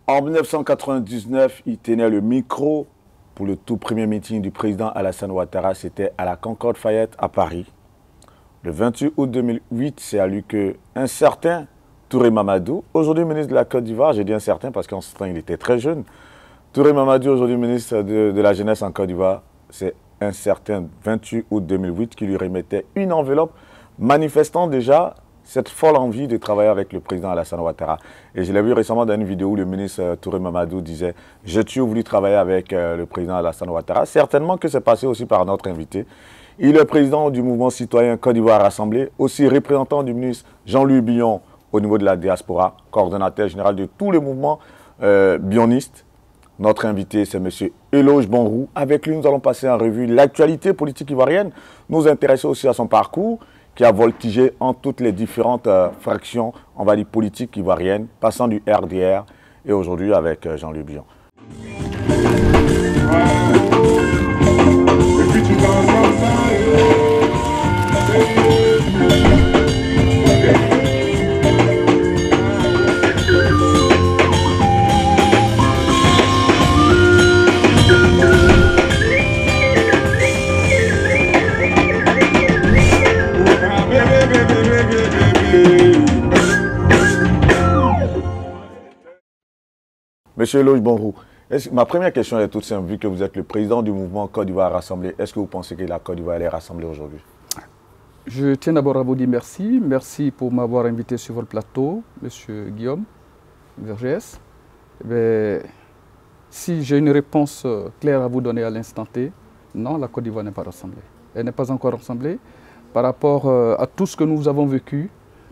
En 1999, il tenait le micro pour le tout premier meeting du président Alassane Ouattara. C'était à la Concorde Fayette à Paris. Le 28 août 2008, c'est à lui qu'un certain Touré Mamadou, aujourd'hui ministre de la Côte d'Ivoire, j'ai dit un certain parce qu'en ce temps il était très jeune. Touré Mamadou, aujourd'hui ministre de la Jeunesse en Côte d'Ivoire, c'est un certain 28 août 2008 qui lui remettait une enveloppe manifestant déjà cette folle envie de travailler avec le président Alassane Ouattara. Et je l'ai vu récemment dans une vidéo où le ministre Touré Mamadou disait « J'ai toujours voulu travailler avec le président Alassane Ouattara ». Certainement que c'est passé aussi par notre invité. Il est président du mouvement citoyen Côte d'Ivoire Rassemblée, aussi représentant du ministre Jean-Louis Billon au niveau de la diaspora, coordonnateur général de tous les mouvements bionistes. Notre invité, c'est M. Eloge Bonrou. Avec lui, nous allons passer en revue l'actualité politique ivoirienne, nous intéresser aussi à son parcours, qui a voltigé en toutes les différentes fractions, on va dire, politiques ivoiriennes, passant du RDR et aujourd'hui avec Jean-Louis Billon. Monsieur Eloge Bonrou, ma première question est toute simple, vu que vous êtes le président du mouvement Côte d'Ivoire Rassemblée, est-ce que vous pensez que la Côte d'Ivoire est rassemblée aujourd'hui? Je tiens d'abord à vous dire merci. Merci pour m'avoir invité sur votre plateau, Monsieur Guillaume Vergès. Si j'ai une réponse claire à vous donner à l'instant T, non, la Côte d'Ivoire n'est pas rassemblée. Elle n'est pas encore rassemblée par rapport à tout ce que nous avons vécu.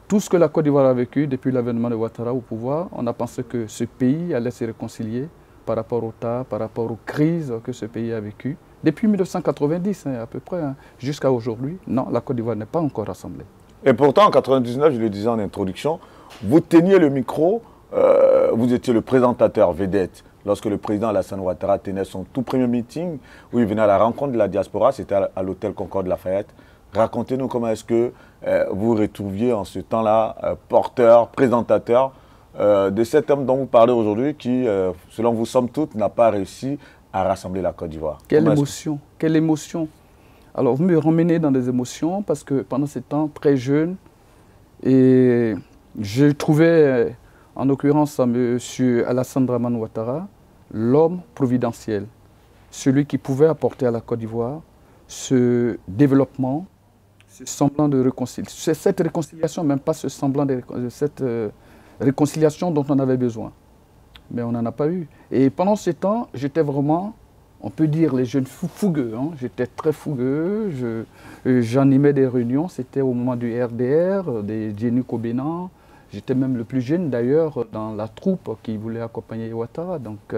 Tout ce que la Côte d'Ivoire a vécu depuis l'avènement de Ouattara au pouvoir, on a pensé que ce pays allait se réconcilier par rapport au tas, par rapport aux crises que ce pays a vécues. Depuis 1990 à peu près, jusqu'à aujourd'hui, non, la Côte d'Ivoire n'est pas encore rassemblée. Et pourtant, en 1999, je le disais en introduction, vous teniez le micro, vous étiez le présentateur vedette. Lorsque le président Alassane Ouattara tenait son tout premier meeting, où il venait à la rencontre de la diaspora, c'était à l'hôtel Concorde Lafayette. Racontez-nous comment est-ce que vous retrouviez en ce temps-là porteur, présentateur de cet homme dont vous parlez aujourd'hui qui, selon vous, somme toute, n'a pas réussi à rassembler la Côte d'Ivoire. Quelle émotion, quelle émotion. Alors vous me ramenez dans des émotions parce que pendant ces temps, très jeune, et je trouvais en l'occurrence à M. Alassane Dramane Ouattara l'homme providentiel, celui qui pouvait apporter à la Côte d'Ivoire ce développement, ce semblant de réconciliation, cette réconciliation, même pas ce semblant de cette réconciliation dont on avait besoin. Mais on n'en a pas eu. Et pendant ce temps, j'étais vraiment, on peut dire, les jeunes fougueux. Hein. J'étais très fougueux, j'animais des réunions, c'était au moment du RDR, des Jenny Kobenan. J'étais même le plus jeune d'ailleurs dans la troupe qui voulait accompagner Ouattara. Donc,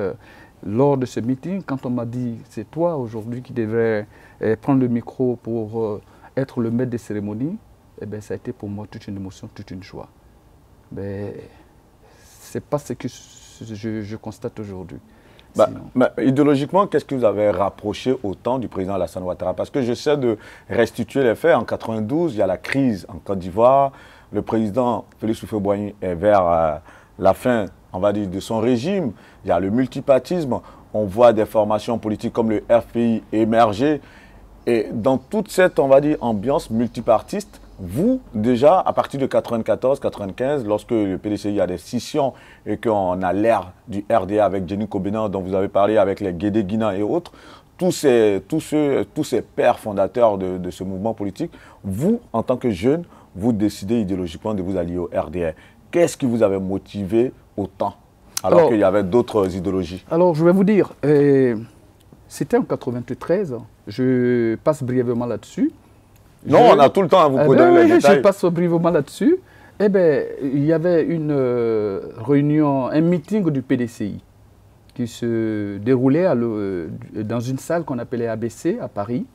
lors de ce meeting, quand on m'a dit « c'est toi aujourd'hui qui devrais prendre le micro pour être le maître des cérémonies », eh bien, ça a été pour moi toute une émotion, toute une joie. Mais ce n'est pas ce que je constate aujourd'hui. Idéologiquement, qu'est-ce que vous avez rapproché autant du président Alassane Ouattara? Parce que j'essaie de restituer les faits. En 1992, il y a la crise en Côte d'Ivoire. Le président Félix Houphouët-Boigny est vers la fin, on va dire, de son régime. Il y a le multipartisme. On voit des formations politiques comme le RPI émerger. Et dans toute cette, on va dire, ambiance multipartiste, vous, déjà, à partir de 94-95, lorsque le PDCI a des scissions et qu'on a l'ère du RDA avec Jenny Kobenan, dont vous avez parlé, avec les Guédé-Guinan et autres, tous ces pères fondateurs de ce mouvement politique, vous, en tant que jeune, vous décidez idéologiquement de vous allier au RDR. Qu'est-ce qui vous avait motivé autant, alors qu'il y avait d'autres idéologies? Alors, je vais vous dire, c'était en 93, je passe brièvement là-dessus. Non, on a tout le temps à vous donner les détails. Je passe brièvement là-dessus. Eh bien, il y avait une réunion, un meeting du PDCI qui se déroulait dans une salle qu'on appelait ABC à Paris.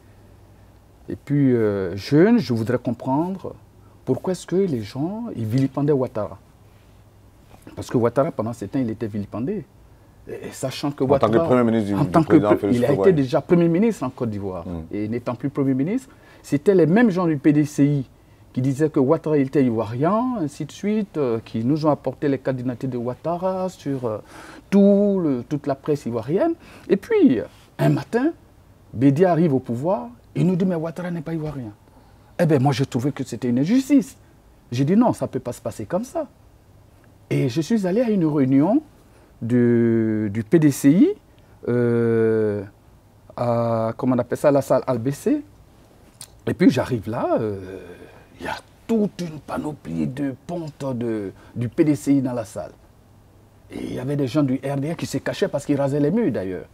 Et puis, jeune, je voudrais comprendre pourquoi est-ce que les gens ils vilipendaient Ouattara. Parce que Ouattara, pendant ce temps, il était vilipendé. Et sachant que Ouattara, en tant que Premier ministre du président Félix il a été déjà Premier ministre en Côte d'Ivoire. Et n'étant plus Premier ministre, c'était les mêmes gens du PDCI qui disaient que Ouattara était ivoirien, ainsi de suite, qui nous ont apporté les cartes d'identité de Ouattara sur toute la presse ivoirienne. Et puis, un matin, Bédia arrive au pouvoir, il nous dit « mais Ouattara n'est pas ivoirien ». Eh bien, moi, j'ai trouvé que c'était une injustice. J'ai dit « non, ça ne peut pas se passer comme ça ». Et je suis allé à une réunion du PDCI, comment on appelle ça, la salle Albessé. Et puis j'arrive là, il y a toute une panoplie de pontes du PDCI dans la salle. Et il y avait des gens du RDA qui se cachaient parce qu'ils rasaient les murs d'ailleurs.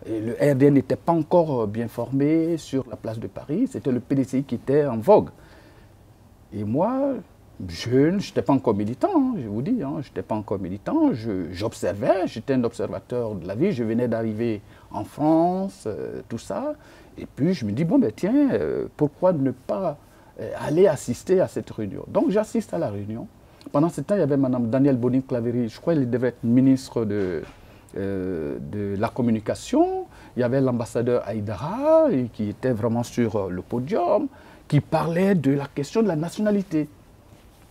Et le RDA n'était pas encore bien formé sur la place de Paris, c'était le PDCI qui était en vogue. Et moi, jeune, je n'étais pas encore militant, hein, je vous dis, hein, je n'étais pas encore militant, j'observais, j'étais un observateur de la vie, je venais d'arriver en France, tout ça. Et puis je me dis, bon ben tiens, pourquoi ne pas aller assister à cette réunion? Donc j'assiste à la réunion. Pendant ce temps, il y avait Mme Danielle Bonin-Claverie, je crois qu'elle devait être ministre de la communication. Il y avait l'ambassadeur Aïdara, qui était vraiment sur le podium, qui parlait de la question de la nationalité,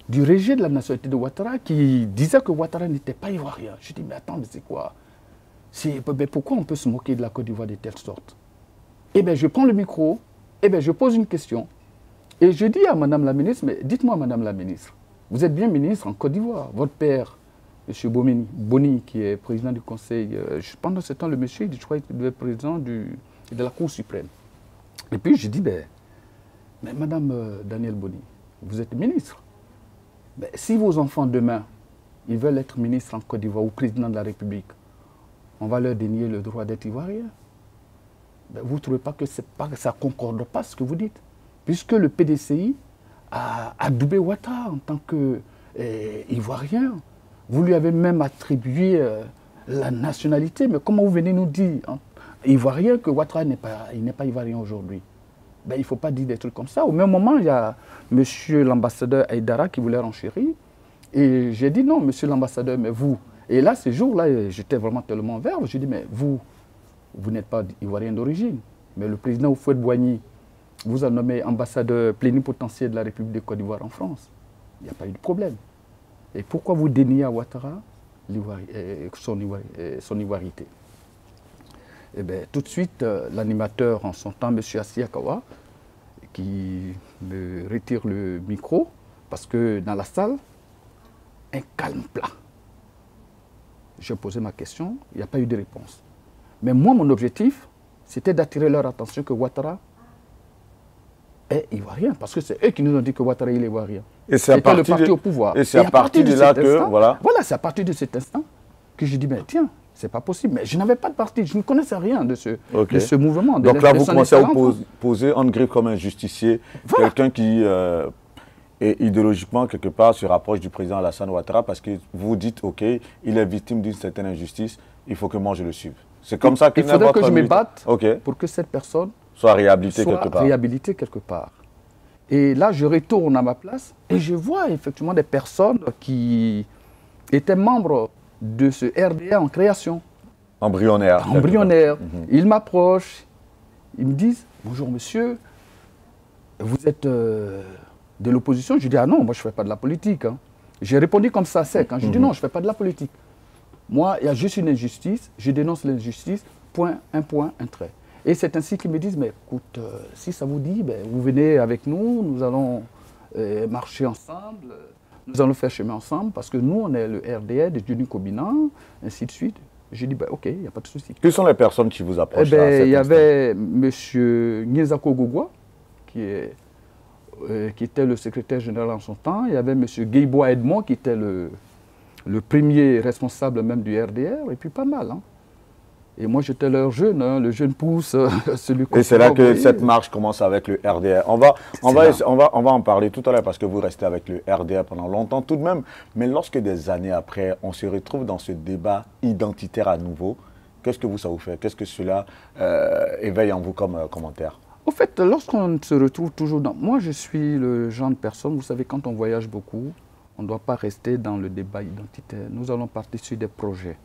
du rejet de la nationalité de Ouattara, qui disait que Ouattara n'était pas ivoirien. Je dis, mais attends, mais c'est quoi? Pourquoi on peut se moquer de la Côte d'Ivoire de telle sorte? Eh bien, je prends le micro, eh bien, je pose une question, et je dis à Madame la ministre, mais dites-moi, Madame la ministre, vous êtes bien ministre en Côte d'Ivoire, votre père, M. Boni, qui est président du Conseil, pendant ce temps, le monsieur, je crois qu'il devait être président de la Cour suprême. Et puis, je dis, mais Madame Danielle Boni, vous êtes ministre. Mais si vos enfants, demain, ils veulent être ministres en Côte d'Ivoire ou président de la République, on va leur dénier le droit d'être ivoirien. Vous ne trouvez pas que ça ne concorde pas ce que vous dites? Puisque le PDCI a adoubé Ouattara en tant qu'Ivoirien. Vous lui avez même attribué la nationalité. Mais comment vous venez nous dire, hein, Ivoirien, que Ouattara n'est pas Ivoirien aujourd'hui? Il ne faut pas dire des trucs comme ça. Au même moment, il y a monsieur l'ambassadeur Aïdara qui voulait renchérir. Et j'ai dit non, monsieur l'ambassadeur, mais vous... Et là, ce jour-là, j'étais vraiment tellement vert. J'ai dit, mais vous n'êtes pas ivoirien d'origine. Mais le président Houphouët-Boigny vous a nommé ambassadeur plénipotentiaire de la République de Côte d'Ivoire en France. Il n'y a pas eu de problème. Et pourquoi vous déniez à Ouattara son ivoirité? Eh bien, tout de suite, l'animateur en son temps, M. Asiakawa, qui me retire le micro, parce que dans la salle, un calme plat. J'ai posé ma question, il n'y a pas eu de réponse. Mais moi, mon objectif, c'était d'attirer leur attention que Ouattara est ivoirien, parce que c'est eux qui nous ont dit que Ouattara est ivoirien. Et c'est le parti au pouvoir. Et c'est à partir de là que... Voilà, c'est à partir de cet instant que j'ai dit, mais tiens, c'est pas possible. Mais je n'avais pas de parti, je ne connaissais rien de ce mouvement. Donc là, vous commencez à vous poser en griffe comme un justicier, voilà. Quelqu'un qui est idéologiquement, quelque part, se rapproche du président Alassane Ouattara, parce que vous dites, OK, il est victime d'une certaine injustice, il faut que moi je le suive. C'est comme ça que... Il faudrait que je me batte pour que cette personne soit réhabilitée quelque part. Et là, je retourne à ma place et je vois effectivement des personnes qui étaient membres de ce RDA en création. Embryonnaire. Ils m'approchent, ils me disent, bonjour monsieur, vous êtes de l'opposition? Je dis, ah non, moi je ne fais pas de la politique. Hein. J'ai répondu comme ça sec. Hein. Je dis, non, je ne fais pas de la politique. Moi, il y a juste une injustice, je dénonce l'injustice, point, un trait. Et c'est ainsi qu'ils me disent, mais écoute, si ça vous dit, vous venez avec nous, nous allons marcher ensemble, nous allons faire chemin ensemble, parce que nous, on est le RDA de Johnny Kobina, ainsi de suite. J'ai dit, OK, il n'y a pas de souci. Quelles sont les personnes qui vous approchent? Il y avait M. Nyezako Gogwa, qui était le secrétaire général en son temps. Il y avait M. Gueibois Edmond, qui était le premier responsable même du RDR, et puis pas mal. Hein. Et moi, j'étais leur jeune, hein, le jeune pousse, celui qu'on... Et c'est là que cette marche commence avec le RDR. On va en parler tout à l'heure, parce que vous restez avec le RDR pendant longtemps tout de même. Mais lorsque des années après, on se retrouve dans ce débat identitaire à nouveau, qu'est-ce que ça vous fait? Qu'est-ce que cela éveille en vous comme commentaire? Au fait, lorsqu'on se retrouve toujours dans... Moi, je suis le genre de personne, vous savez, quand on voyage beaucoup, on ne doit pas rester dans le débat identitaire. Nous allons partir sur des projets.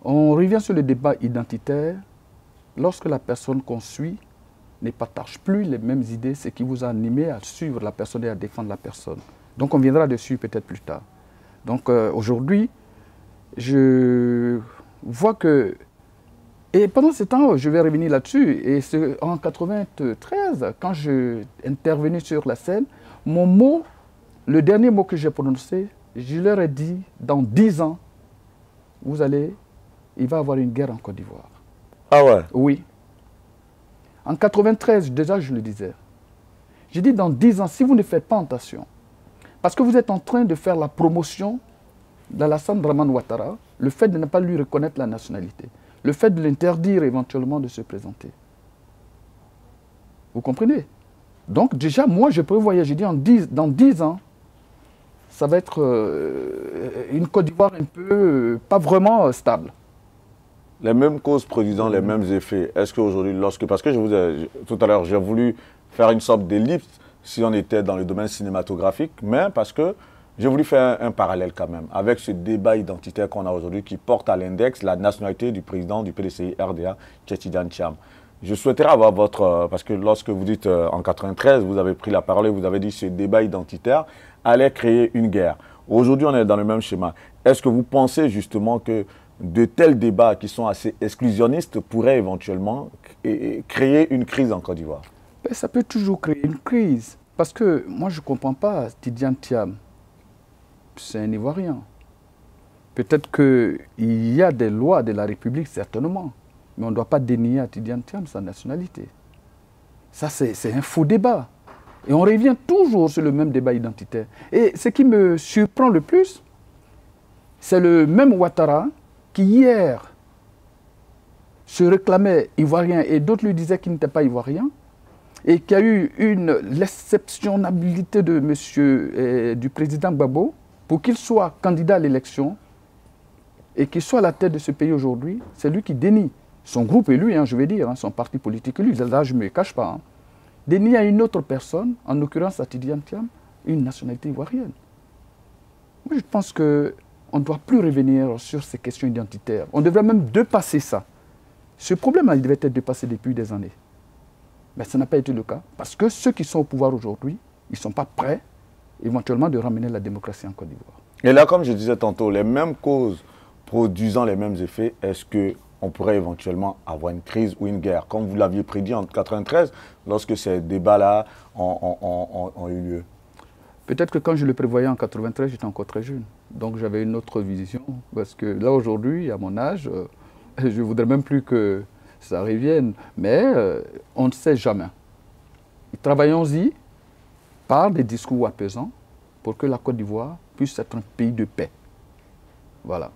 On revient sur le débat identitaire lorsque la personne qu'on suit ne partage plus les mêmes idées, ce qui vous a animé à suivre la personne et à défendre la personne. Donc on viendra dessus peut-être plus tard. Donc aujourd'hui, je vois que... Et pendant ce temps, je vais revenir là-dessus, et en 1993, quand je intervenu sur la scène, mon mot, le dernier mot que j'ai prononcé, je leur ai dit, dans 10 ans, il va y avoir une guerre en Côte d'Ivoire. Ah ouais? Oui. En 1993, déjà, je le disais. J'ai dit, dans 10 ans, si vous ne faites pas attention, parce que vous êtes en train de faire la promotion d'Alassane Dramane Ouattara, le fait de ne pas lui reconnaître la nationalité, le fait de l'interdire éventuellement de se présenter. Vous comprenez? Donc déjà, moi, je prévoyais, j'ai dit, dans 10 ans, ça va être une Côte d'Ivoire un peu, pas vraiment stable. Les mêmes causes produisant les mêmes effets. Est-ce qu'aujourd'hui, parce que tout à l'heure, j'ai voulu faire une sorte d'ellipse si on était dans le domaine cinématographique, mais parce que j'ai voulu faire un parallèle quand même avec ce débat identitaire qu'on a aujourd'hui qui porte à l'index la nationalité du président du PDCI RDA, Tchétchi Thiam. Je souhaiterais avoir parce que lorsque vous dites en 93, vous avez pris la parole et vous avez dit que ce débat identitaire allait créer une guerre. Aujourd'hui, on est dans le même schéma. Est-ce que vous pensez justement que de tels débats qui sont assez exclusionnistes pourraient éventuellement créer une crise en Côte d'Ivoire? Ça peut toujours créer une crise. Parce que moi, je ne comprends pas Tidiane Thiam. C'est un Ivoirien. Peut-être qu'il y a des lois de la République, certainement. Mais on ne doit pas dénier à Tidiane Thiam sa nationalité. Ça, c'est un faux débat. Et on revient toujours sur le même débat identitaire. Et ce qui me surprend le plus, c'est le même Ouattara qui hier se réclamait ivoirien et d'autres lui disaient qu'il n'était pas ivoirien et qui a eu l'exceptionnalité de du président Gbagbo pour qu'il soit candidat à l'élection et qu'il soit à la tête de ce pays aujourd'hui. C'est lui qui dénie. Son groupe et lui, je vais dire, son parti politique et lui, là je ne me cache pas, dénie à une autre personne, en l'occurrence à Tidiane Thiam, une nationalité ivoirienne. Moi je pense que on ne doit plus revenir sur ces questions identitaires. On devrait même dépasser ça. Ce problème-là, il devait être dépassé depuis des années. Mais ça n'a pas été le cas. Parce que ceux qui sont au pouvoir aujourd'hui, ils ne sont pas prêts, éventuellement, de ramener la démocratie en Côte d'Ivoire. Et là, comme je disais tantôt, les mêmes causes produisant les mêmes effets, est-ce qu'on pourrait éventuellement avoir une crise ou une guerre, comme vous l'aviez prédit en 1993, lorsque ces débats-là ont eu lieu? Peut-être que quand je le prévoyais en 1993, j'étais encore très jeune. Donc j'avais une autre vision. Parce que là, aujourd'hui, à mon âge, je ne voudrais même plus que ça revienne. Mais on ne sait jamais. Travaillons-y par des discours apaisants pour que la Côte d'Ivoire puisse être un pays de paix. Voilà.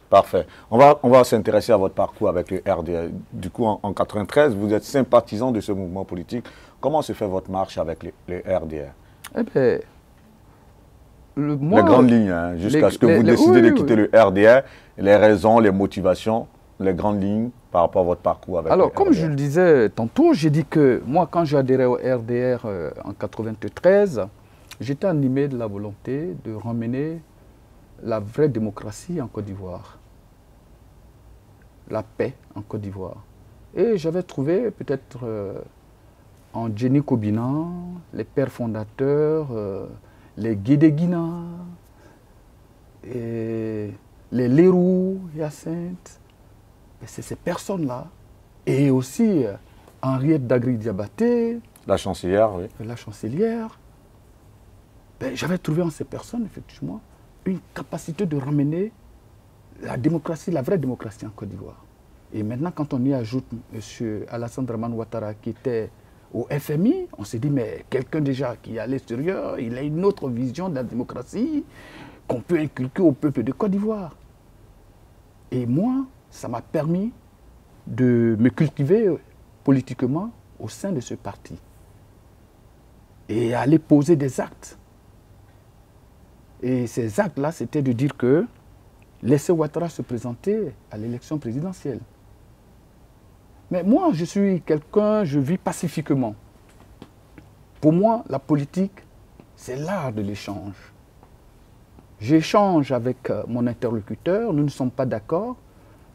Parfait. On va s'intéresser à votre parcours avec le RDR. Du coup, en 1993, vous êtes sympathisant de ce mouvement politique. Comment se fait votre marche avec le RDR? Eh bien, les grandes lignes, jusqu'à ce que vous décidez de quitter le RDR, les raisons, les motivations, les grandes lignes par rapport à votre parcours avec le RDR. Alors, comme je le disais tantôt, j'ai dit que moi, quand j'ai adhéré au RDR en 1993, j'étais animé de la volonté de ramener la vraie démocratie en Côte d'Ivoire, la paix en Côte d'Ivoire. Et j'avais trouvé peut-être en Jenny Kobinan, les pères fondateurs, les Guédéguina, et les Leroux, Hyacinthe, c'est ces personnes-là. Et aussi Henriette Dagri-Diabaté. La chancelière, oui. La chancelière. J'avais trouvé en ces personnes, effectivement, une capacité de ramener la démocratie, la vraie démocratie en Côte d'Ivoire. Et maintenant, quand on y ajoute M. Alassane Dramane Ouattara, qui était au FMI, on s'est dit, mais quelqu'un déjà qui est à l'extérieur, il a une autre vision de la démocratie qu'on peut inculquer au peuple de Côte d'Ivoire. Et moi, ça m'a permis de me cultiver politiquement au sein de ce parti. Et aller poser des actes. Et ces actes-là, c'était de dire que laisser Ouattara se présenter à l'élection présidentielle. Mais moi, je suis quelqu'un, je vis pacifiquement. Pour moi, la politique, c'est l'art de l'échange. J'échange avec mon interlocuteur, nous ne sommes pas d'accord,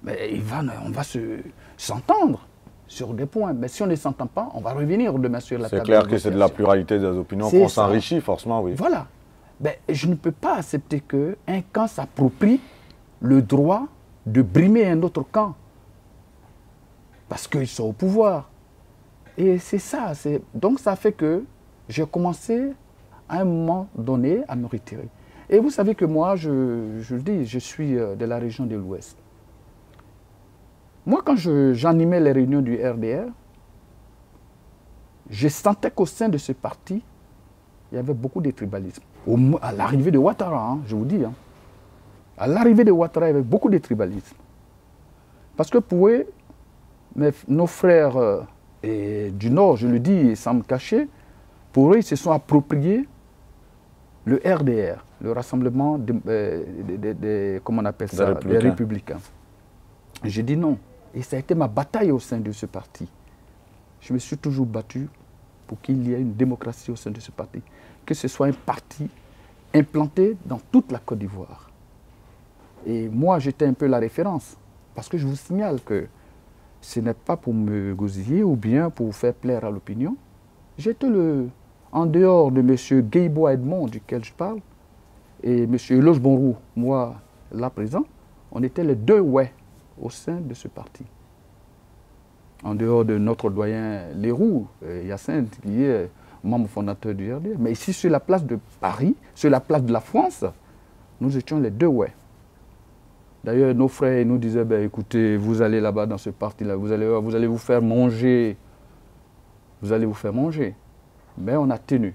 mais on va s'entendre sur des points. Mais si on ne s'entend pas, on va revenir demain sur la table. C'est clair que c'est de la pluralité des opinions qu'on s'enrichit forcément, oui. Voilà. Mais je ne peux pas accepter qu'un camp s'approprie le droit de brimer un autre camp. Parce qu'ils sont au pouvoir. Et c'est ça. Donc ça fait que j'ai commencé à un moment donné à me retirer. Et vous savez que moi, je le dis, je suis de la région de l'Ouest. Moi, quand j'animais les réunions du RDR, je sentais qu'au sein de ce parti, il y avait beaucoup de tribalisme. À l'arrivée de Ouattara, hein, je vous dis. Hein, à l'arrivée de Ouattara, il y avait beaucoup de tribalisme. Parce que pour eux, nos frères du Nord, je le dis sans me cacher, pour eux, ils se sont appropriés le RDR, le Rassemblement comment on appelle ça, des Républicains. J'ai dit non. Et ça a été ma bataille au sein de ce parti. Je me suis toujours battu pour qu'il y ait une démocratie au sein de ce parti. Que ce soit un parti implanté dans toute la Côte d'Ivoire. Et moi, j'étais un peu la référence. Parce que je vous signale que ce n'est pas pour me gosiller ou bien pour faire plaire à l'opinion. J'étais en dehors de M. Gueibo Edmond, duquel je parle, et M. Eloge Bonrou, moi, là présent, on était les deux ouais au sein de ce parti. En dehors de notre doyen Leroux, Yacinthe, qui est membre fondateur du RDR. Mais ici, sur la place de Paris, sur la place de la France, nous étions les deux ouais. D'ailleurs, nos frères nous disaient, ben, écoutez, vous allez là-bas dans ce parti-là, vous allez vous faire manger. Vous allez vous faire manger. Mais on a tenu.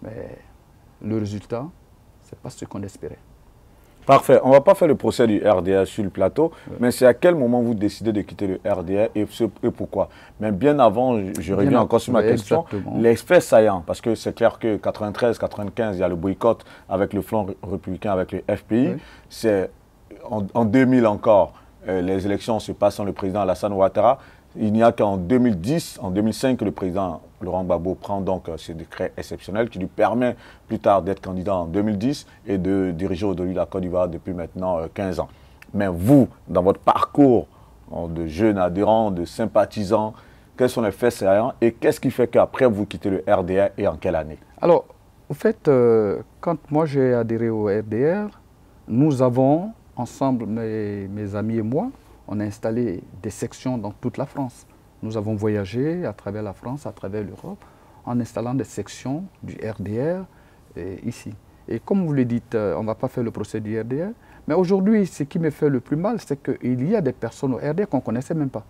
Mais le résultat, ce n'est pas ce qu'on espérait. Parfait. On ne va pas faire le procès du RDR sur le plateau, mais c'est à quel moment vous décidez de quitter le RDR et pourquoi? Mais bien avant, je reviens encore sur ma question, les faits saillants, parce que c'est clair que 93-95, il y a le boycott avec le flanc républicain, avec le FPI. Oui. C'est en 2000 encore, les élections se passent sans le président Alassane Ouattara. Il n'y a qu'en 2010, en 2005, que le président Laurent Gbagbo prend donc ce décret exceptionnel qui lui permet plus tard d'être candidat en 2010 et de diriger aujourd'hui la Côte d'Ivoire depuis maintenant 15 ans. Mais vous, dans votre parcours de jeune adhérent, de sympathisant, quels sont les faits saillants et qu'est-ce qui fait qu'après vous quittez le RDR et en quelle année? Alors, au fait, quand moi j'ai adhéré au RDR, nous avons, ensemble, mes amis et moi, on a installé des sections dans toute la France. Nous avons voyagé à travers la France, à travers l'Europe, en installant des sections du RDR ici. Et comme vous le dites, on ne va pas faire le procès du RDR, mais aujourd'hui, ce qui me fait le plus mal, c'est qu'il y a des personnes au RDR qu'on ne connaissait même pas.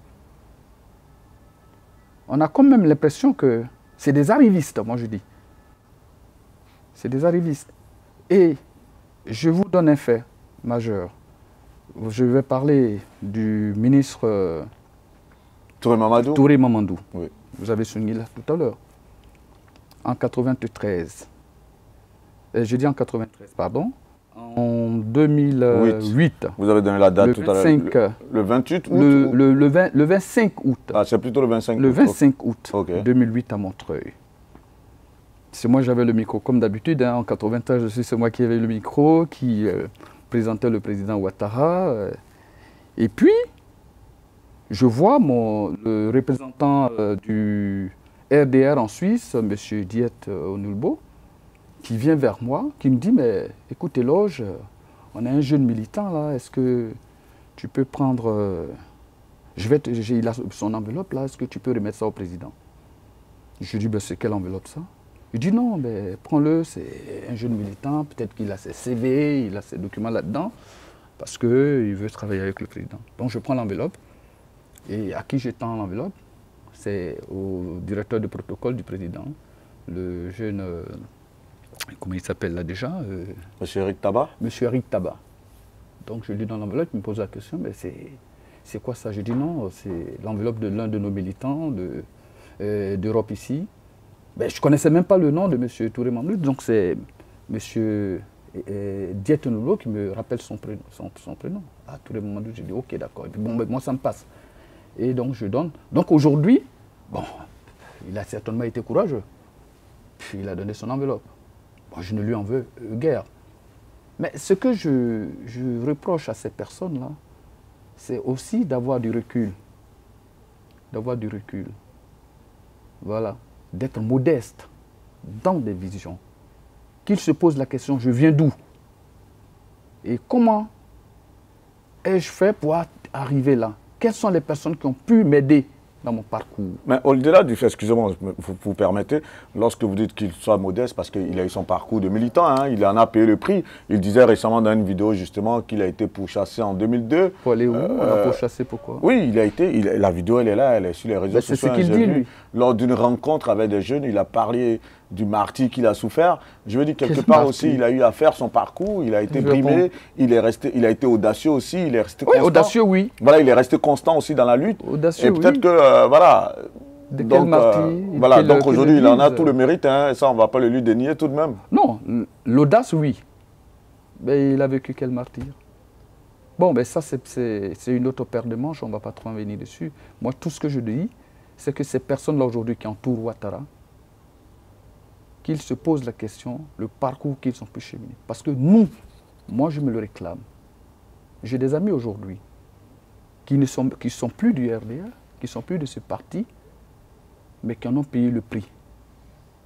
On a quand même l'impression que c'est des arrivistes, moi je dis. C'est des arrivistes. Et je vous donne un fait majeur. Je vais parler du ministre Touré Mamadou. Touré Mamadou. Oui. Vous avez souligné là tout à l'heure. En 93. Je dis en 93, pardon. En 2008. Vous avez donné la date tout à l'heure. Le 28 août le 25 août. Ah, c'est plutôt le 25 août. Le 25 août okay. 2008 à Montreuil. C'est moi j'avais le micro, comme d'habitude. Hein, en 93, c'est moi qui avais le micro, qui présentait le président Ouattara. Et puis, je vois le représentant du RDR en Suisse, M. Diet Onulbo, qui vient vers moi, qui me dit, mais écoute Eloge, on a un jeune militant là, est-ce que tu peux prendre... il a son enveloppe là, est-ce que tu peux remettre ça au président? Je lui dis, ben, c'est quelle enveloppe ça? Il dit non, ben, prends-le, c'est un jeune militant, peut-être qu'il a ses CV, il a ses documents là-dedans, parce qu'il veut travailler avec le président. Donc je prends l'enveloppe, et à qui je tends l'enveloppe? C'est au directeur de protocole du président, le jeune, comment il s'appelle là déjà? Monsieur Eric Tabat? Monsieur Eric Tabat. Donc je lui donne l'enveloppe, il me pose la question, mais c'est quoi ça? Je dis non, c'est l'enveloppe de l'un de nos militants d'Europe ici. Ben, je ne connaissais même pas le nom de M. Touré Mamadou, donc c'est M. Diet Onulbo qui me rappelle son prénom. Ah, Touré Mamadou, j'ai dit ok, d'accord. Bon, ben, moi ça me passe. Et donc je donne. Donc aujourd'hui, bon, il a certainement été courageux. Puis il a donné son enveloppe. Bon, je ne lui en veux guère. Mais ce que je reproche à ces personnes-là, c'est aussi d'avoir du recul. d'avoir du recul. Voilà, d'être modeste dans des visions. Qu'il se pose la question, je viens d'où? Et comment ai-je fait pour arriver là? Quelles sont les personnes qui ont pu m'aider dans mon parcours? Mais au-delà du fait, excusez-moi, vous permettez, lorsque vous dites qu'il soit modeste, parce qu'il a eu son parcours de militant, hein, il en a payé le prix. Il disait récemment dans une vidéo justement qu'il a été pourchassé en 2002. Pour aller où? On l'a pourchassé pourquoi? Oui, la vidéo elle est là, elle est sur les réseaux sociaux. C'est ce qu'il dit lui. Lors d'une rencontre avec des jeunes, il a parlé du martyre qu'il a souffert. Je veux dire, quelque part aussi, il a eu à faire son parcours, il a été brimé, il a été audacieux aussi, il est resté constant. Oui, audacieux, oui. Voilà, il est resté constant aussi dans la lutte. Audacieux, et peut-être que, voilà. Donc aujourd'hui, il en a tout le mérite, hein, et ça, on ne va pas le lui dénier tout de même. Non, l'audace, oui. Mais il a vécu quel martyr? Bon, ben ça, c'est une autre paire de manches, on ne va pas trop en venir dessus. Moi, tout ce que je dis, c'est que ces personnes-là aujourd'hui qui entourent Ouattara, qu'ils se posent la question, le parcours qu'ils ont pu cheminer. Parce que nous, moi je me le réclame. J'ai des amis aujourd'hui qui ne sont plus du RDA, qui ne sont plus de ce parti, mais qui en ont payé le prix.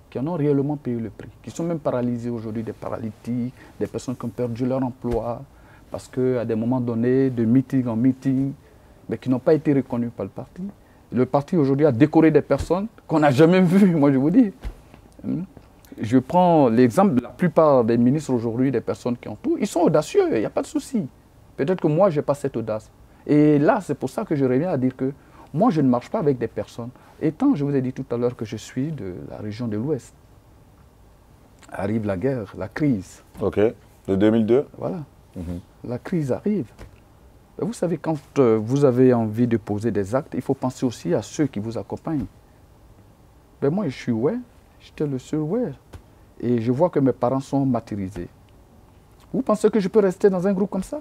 Qui en ont réellement payé le prix. Qui sont même paralysés aujourd'hui, des paralytiques, des personnes qui ont perdu leur emploi, parce qu'à des moments donnés, de meeting en meeting, mais qui n'ont pas été reconnus par le parti. Le parti aujourd'hui a décoré des personnes qu'on n'a jamais vues, moi je vous dis. Je prends l'exemple de la plupart des ministres aujourd'hui, des personnes qui ont tout, ils sont audacieux, il n'y a pas de souci. Peut-être que moi, je n'ai pas cette audace. Et là, c'est pour ça que je reviens à dire que moi, je ne marche pas avec des personnes. Étant, je vous ai dit tout à l'heure que je suis de la région de l'Ouest. Arrive la guerre, la crise. Ok, de 2002. Voilà, la crise arrive. Et vous savez, quand vous avez envie de poser des actes, il faut penser aussi à ceux qui vous accompagnent. Ben moi, je suis ouais. J'étais le seul, ouais. Et je vois que mes parents sont martyrisés. Vous pensez que je peux rester dans un groupe comme ça?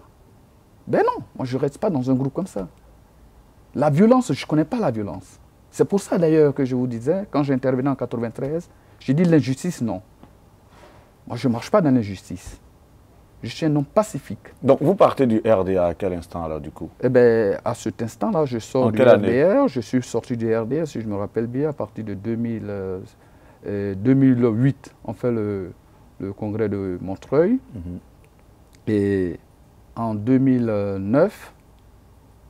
Ben non, moi je ne reste pas dans un groupe comme ça. La violence, je ne connais pas la violence. C'est pour ça d'ailleurs que je vous disais, quand j'intervenais en 93, j'ai dit l'injustice, non. Moi je ne marche pas dans l'injustice. Je suis un homme pacifique. Donc vous partez du RDA à quel instant alors du coup? Eh bien, à cet instant-là, je sors du RDR. Je suis sorti du RDR, si je me rappelle bien, à partir de 2008, on fait le congrès de Montreuil. Et en 2009,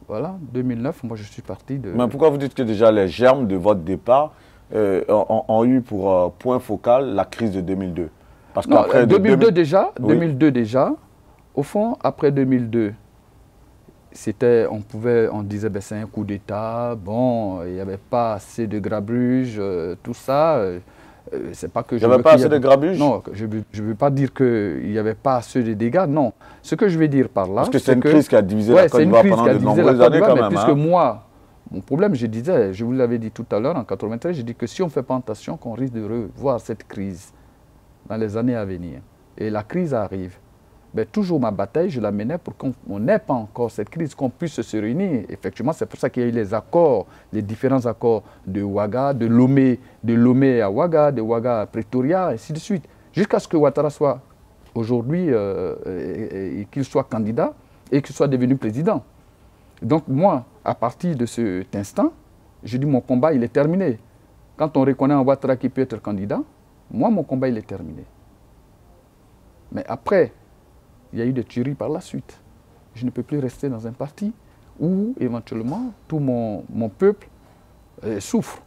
voilà, 2009, moi je suis parti de... Mais pourquoi vous dites que déjà les germes de votre départ ont eu pour point focal la crise de 2002? Parce qu'après 2002 déjà, oui. 2002 déjà, au fond, après 2002, c'était, on disait, ben, c'est un coup d'État, bon, il n'y avait pas assez de grabuge, tout ça. C'est pas que je... Il n'y avait pas assez de grabuge? Non, je ne veux pas dire qu'il n'y avait pas assez de dégâts, non. Ce que je vais dire par là... Parce que c'est une crise qui a divisé la Côte d'Ivoire pendant de nombreuses années quand même. Puisque moi, mon problème, je disais, je vous l'avais dit tout à l'heure, en 93, j'ai dit que si on ne fait pas attention, qu'on risque de revoir cette crise dans les années à venir. Et la crise arrive. Ben, toujours ma bataille, je la menais pour qu'on n'ait pas encore cette crise, qu'on puisse se réunir. Effectivement, c'est pour ça qu'il y a eu les accords, les différents accords de Ouaga, de Lomé à Ouaga, de Ouaga à Pretoria, et ainsi de suite. Jusqu'à ce que Ouattara soit aujourd'hui, qu'il soit candidat et qu'il soit devenu président. Donc moi, à partir de cet instant, je dis mon combat, il est terminé. Quand on reconnaît un Ouattara qui peut être candidat, moi, mon combat, il est terminé. Mais après, il y a eu des tueries par la suite. Je ne peux plus rester dans un parti où, éventuellement, tout mon peuple souffre.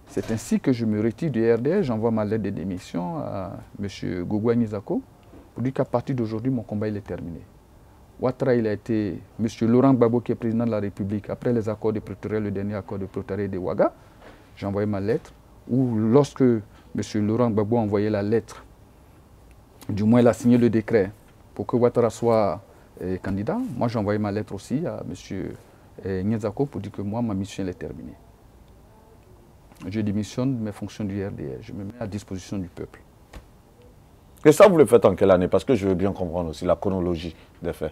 C'est ainsi que je me retire du RDR, j'envoie ma lettre de démission à M. Gogoué Nizako pour dire qu'à partir d'aujourd'hui, mon combat il est terminé. Ouattara, il a été M. Laurent Gbagbo qui est président de la République après les accords de Pretoria, le dernier accord de Pretoria et de Ouaga. J'ai envoyé ma lettre où lorsque M. Laurent Gbagbo a envoyé la lettre, du moins il a signé le décret pour que Ouattara soit candidat, moi j'ai envoyé ma lettre aussi à M. Nizako pour dire que moi, ma mission elle est terminée. Je démissionne de mes fonctions du RDR, je me mets à disposition du peuple. Et ça, vous le faites en quelle année? Parce que je veux bien comprendre aussi la chronologie des faits.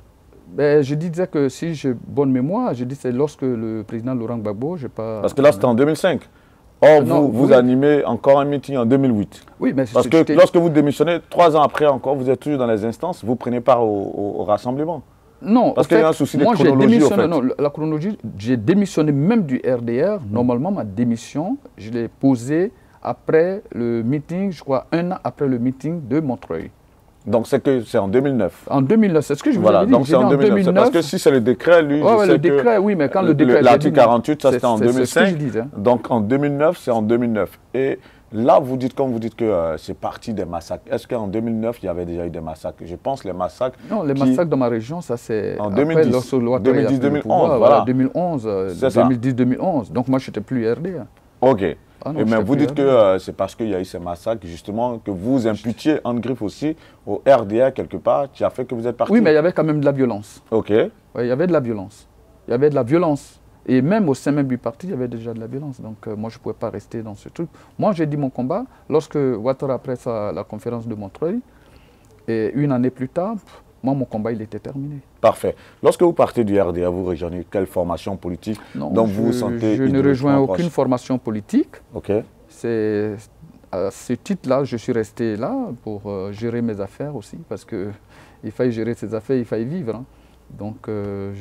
Ben, je disais que si j'ai bonne mémoire, je dis c'est lorsque le président Laurent Gbagbo, je pas... Parce que là, c'était en 2005. Or, vous animez encore un meeting en 2008. Oui, mais parce que lorsque vous démissionnez, 3 ans après encore, vous êtes toujours dans les instances, vous prenez part au rassemblement. Non, parce qu'il y a un souci de moi, chronologie, en fait. Non, la chronologie, j'ai démissionné même du RDR. Normalement, ma démission, je l'ai posée après le meeting, je crois 1 an après le meeting de Montreuil. Donc c'est en 2009. En 2009, c'est ce que je vous Voilà, avais dit. donc c'est en 2009. Parce que si c'est le décret, lui, je sais le décret, oui, mais quand le décret... L'article 48, ça c'était en 2005. C'est ce que je disais. Donc en 2009, c'est en 2009. Et là, vous dites, comme vous dites que c'est parti des massacres. Est-ce qu'en 2009, il y avait déjà eu des massacres? Je pense les massacres... Non, les massacres dans ma région, ça c'est... En 2010, 2010-2011, voilà. 2011, 2010-2011. Donc moi, je n'étais plus RD. Ok. Ah non, mais vous dites que c'est parce qu'il y a eu ces massacres, justement, que vous imputiez en griffe aussi au RDA quelque part, qui a fait que vous êtes parti. Oui, mais il y avait quand même de la violence. Ok. Oui, il y avait de la violence. Il y avait de la violence. Et même au sein même du parti, il y avait déjà de la violence. Donc moi, je ne pouvais pas rester dans ce truc. Moi, j'ai dit mon combat. Lorsque Ouattara, après la conférence de Montreuil, et 1 année plus tard, moi, mon combat, il était terminé. Parfait. Lorsque vous partez du RDA, vous rejoignez quelle formation politique dont vous vous sentez... Je ne rejoins aucune formation politique. Ok. C'est à ce titre-là, je suis resté là pour gérer mes affaires aussi, parce qu'il fallait gérer ses affaires, il fallait vivre. Hein. Donc,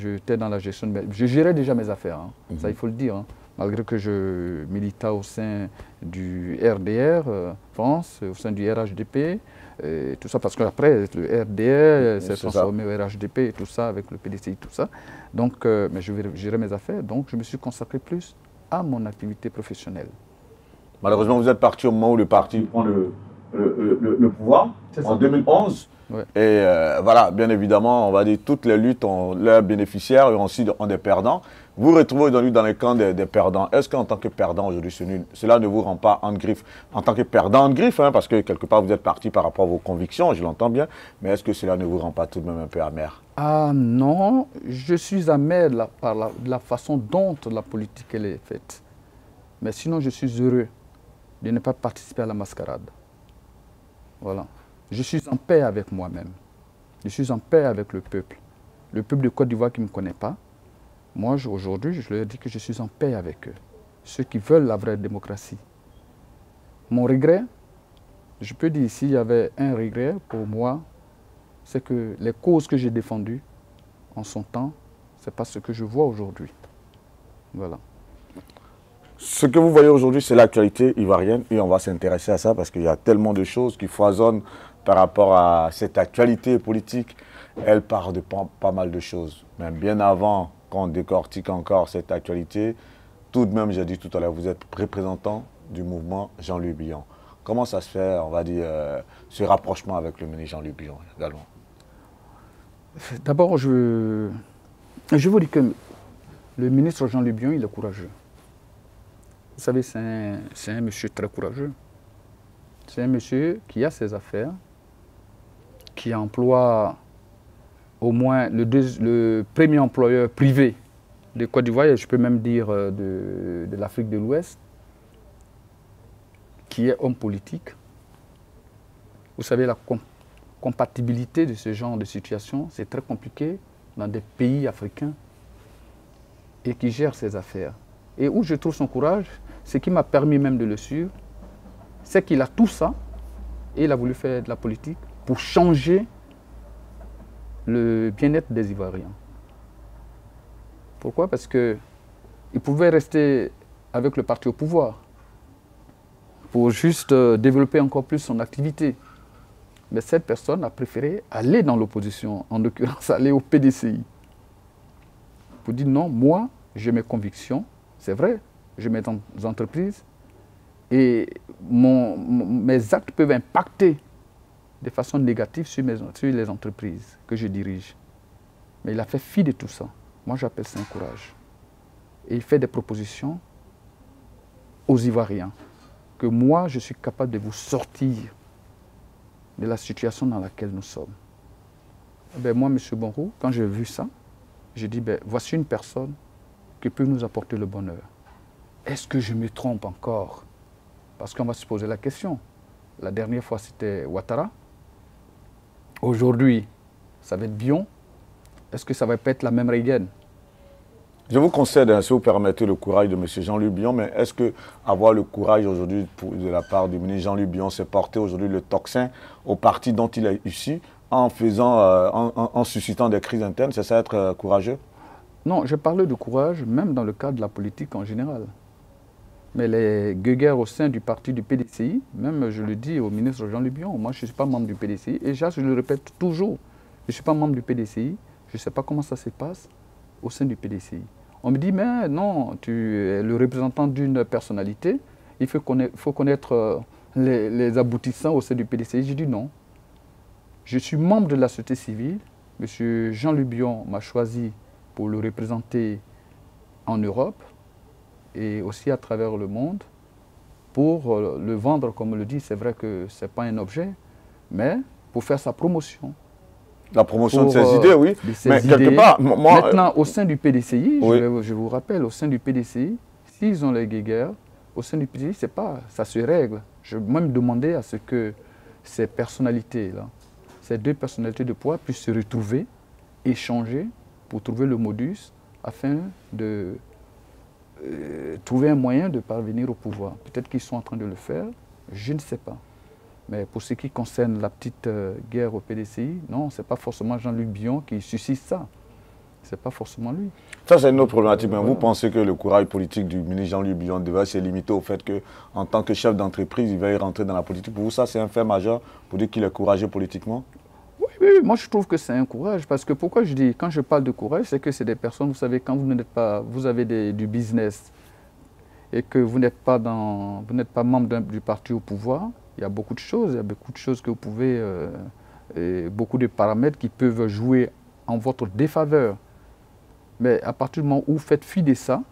j'étais dans la gestion de je gérais déjà mes affaires, hein. Ça, il faut le dire. Hein. Malgré que je militais au sein du RDR France, au sein du RHDP, et tout ça, parce qu'après, le RDR s'est transformé au RHDP et tout ça, avec le PDCI, tout ça. Donc, mais je gérais mes affaires, donc je me suis consacré plus à mon activité professionnelle. Malheureusement, vous êtes parti au moment où le parti prend le pouvoir, en 2011. Ouais. Et voilà, bien évidemment, on va dire toutes les luttes ont leurs bénéficiaires et aussi ont des perdants. Vous vous retrouvez aujourd'hui dans le camp des perdants. Est-ce qu'en tant que perdant aujourd'hui, cela ne vous rend pas en griffe? En tant que perdant en griffe, hein, parce que quelque part vous êtes parti par rapport à vos convictions, je l'entends bien, mais est-ce que cela ne vous rend pas tout de même un peu amer? Ah non, je suis amer par la façon dont la politique elle est faite. Mais sinon, je suis heureux de ne pas participer à la mascarade. Voilà. Je suis en paix avec moi-même. Je suis en paix avec le peuple. Le peuple de Côte d'Ivoire qui ne me connaît pas, moi, aujourd'hui, je leur dis que je suis en paix avec eux. Ceux qui veulent la vraie démocratie. Mon regret, je peux dire ici, il y avait un regret pour moi, c'est que les causes que j'ai défendues en son temps, ce n'est pas ce que je vois aujourd'hui. Voilà. Ce que vous voyez aujourd'hui, c'est l'actualité ivoirienne et on va s'intéresser à ça parce qu'il y a tellement de choses qui foisonnent par rapport à cette actualité politique. Elle part de pas mal de choses. Mais bien avant qu'on décortique encore cette actualité, tout de même, j'ai dit tout à l'heure, vous êtes représentant du mouvement Jean-Louis Billon. Comment ça se fait, on va dire, ce rapprochement avec le ministre Jean-Louis Billon également? D'abord, je vous dis que le ministre Jean-Louis Billon, il est courageux. Vous savez, c'est un monsieur très courageux. C'est un monsieur qui a ses affaires, qui emploie au moins le premier employeur privé de Côte d'Ivoire, et je peux même dire de l'Afrique de l'Ouest, qui est homme politique. Vous savez, la compatibilité de ce genre de situation, c'est très compliqué dans des pays africains et qui gère ses affaires. Et où je trouve son courage, ce qui m'a permis même de le suivre, c'est qu'il a tout ça et il a voulu faire de la politique pour changer le bien-être des Ivoiriens. Pourquoi? Parce qu'il pouvait rester avec le parti au pouvoir pour juste développer encore plus son activité. Mais cette personne a préféré aller dans l'opposition, en l'occurrence aller au PDCI. Pour dire non, moi, j'ai mes convictions, c'est vrai, j'ai mes entreprises et mes actes peuvent impacter de façon négative sur les entreprises que je dirige. Mais il a fait fi de tout ça. Moi, j'appelle ça un courage. Et il fait des propositions aux Ivoiriens que moi, je suis capable de vous sortir de la situation dans laquelle nous sommes. Ben, moi, M. Bonrou, quand j'ai vu ça, j'ai dit, ben, voici une personne qui peut nous apporter le bonheur. Est-ce que je me trompe encore? Parce qu'on va se poser la question. La dernière fois, c'était Ouattara. Aujourd'hui, ça va être Billon. Est-ce que ça va pas être la même rengaine? Je vous concède, si vous permettez, le courage de M. Jean-Louis Billon, mais est-ce que avoir le courage aujourd'hui de la part du ministre Jean-Louis Billon, c'est porter aujourd'hui le tocsin au parti dont il est issu, en faisant, en suscitant des crises internes, c'est ça être courageux? Non, je parlais de courage, même dans le cadre de la politique en général. Mais les guéguerres au sein du parti du PDCI, même je le dis au ministre Jean-Luc Bion, moi je ne suis pas membre du PDCI, et je le répète toujours, je ne suis pas membre du PDCI, je ne sais pas comment ça se passe au sein du PDCI. On me dit, mais non, tu es le représentant d'une personnalité, il faut connaître les aboutissants au sein du PDCI. J'ai dit non. Je suis membre de la société civile, M. Jean-Luc Bion m'a choisi pour le représenter en Europe, et aussi à travers le monde, pour le vendre, comme on le dit, c'est vrai que ce n'est pas un objet, mais pour faire sa promotion. La promotion de ses idées, oui. Mais quelque part, moi, maintenant, au sein du PDCI, oui. je vous rappelle, au sein du PDCI, s'ils ont les guéguerres, au sein du PDCI, c'est pas, ça se règle. Je vais même demander à ce que ces personnalités-là, ces deux personnalités de poids puissent se retrouver, échanger pour trouver le modus afin de trouver un moyen de parvenir au pouvoir. Peut-être qu'ils sont en train de le faire, je ne sais pas. Mais pour ce qui concerne la petite guerre au PDCI, non, ce n'est pas forcément Jean-Luc Bion qui suscite ça. Ce n'est pas forcément lui. Ça, c'est une autre problématique. Mais vous pensez que le courage politique du ministre Jean-Luc Bion devrait se limiter au fait qu'en tant que chef d'entreprise, il va y rentrer dans la politique? Pour vous, ça, c'est un fait majeur pour dire qu'il est courageux politiquement? Oui, moi je trouve que c'est un courage. Parce que pourquoi je dis, quand je parle de courage, c'est que c'est des personnes, vous savez, quand vous avez du business et que vous n'êtes pas membre du parti au pouvoir, il y a beaucoup de choses, que vous pouvez, beaucoup de paramètres qui peuvent jouer en votre défaveur. Mais à partir du moment où vous faites fi de ça,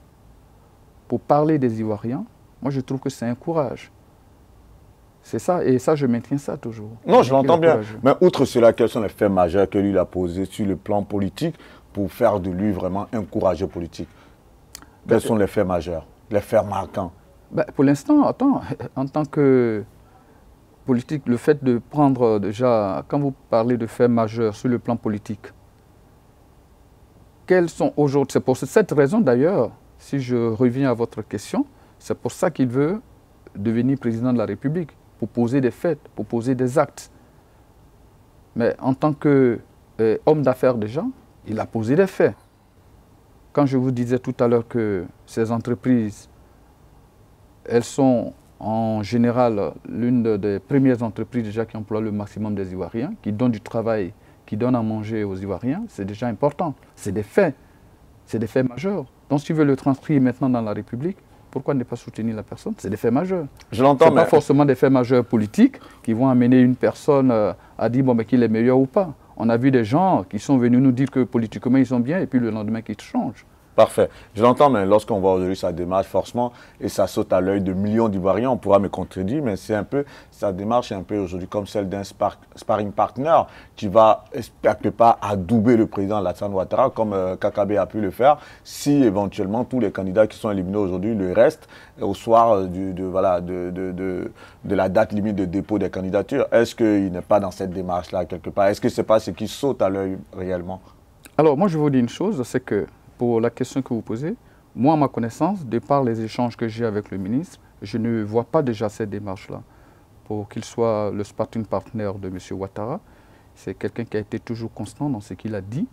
pour parler des Ivoiriens, moi je trouve que c'est un courage. C'est ça, et ça je maintiens ça toujours. Non, je l'entends bien. Mais outre cela, quels sont les faits majeurs que lui a posés sur le plan politique pour faire de lui vraiment un courageux politique? Quels sont les faits majeurs, les faits marquants? Pour l'instant, attends, en tant que politique, le fait de prendre déjà, quand vous parlez de faits majeurs sur le plan politique, quels sont aujourd'hui, c'est pour cette raison d'ailleurs, si je reviens à votre question, c'est pour ça qu'il veut devenir président de la République, pour poser des faits, pour poser des actes. Mais en tant qu'homme d'affaires déjà, il a posé des faits. Quand je vous disais tout à l'heure que ces entreprises, elles sont en général l'une des premières entreprises déjà qui emploient le maximum des Ivoiriens, qui donnent du travail, qui donnent à manger aux Ivoiriens, c'est déjà important. C'est des faits majeurs. Donc si tu veux le transcrire maintenant dans la République, pourquoi ne pas soutenir la personne? C'est des faits majeurs. Je l'entends, mais... pas forcément des faits majeurs politiques qui vont amener une personne à dire bon, mais qu'il est meilleur ou pas. On a vu des gens qui sont venus nous dire que politiquement ils sont bien et puis le lendemain qu'ils changent. Parfait. Je l'entends, mais lorsqu'on voit aujourd'hui sa démarche, forcément, et ça saute à l'œil de millions d'Ivoiriens, on pourra me contredire, mais c'est un peu, sa démarche est un peu aujourd'hui comme celle d'un sparring partner qui va, quelque part, adouber le président Alassane Ouattara, comme Kakabe a pu le faire, si éventuellement tous les candidats qui sont éliminés aujourd'hui le restent au soir de la date limite de dépôt des candidatures. Est-ce qu'il n'est pas dans cette démarche-là, quelque part? Est-ce que ce n'est pas ce qui saute à l'œil réellement? Alors, moi, je vous dis une chose, c'est que pour la question que vous posez, moi, à ma connaissance, de par les échanges que j'ai avec le ministre, je ne vois pas déjà cette démarche-là. Pour qu'il soit le sparring partner de M. Ouattara, c'est quelqu'un qui a été toujours constant dans ce qu'il a dit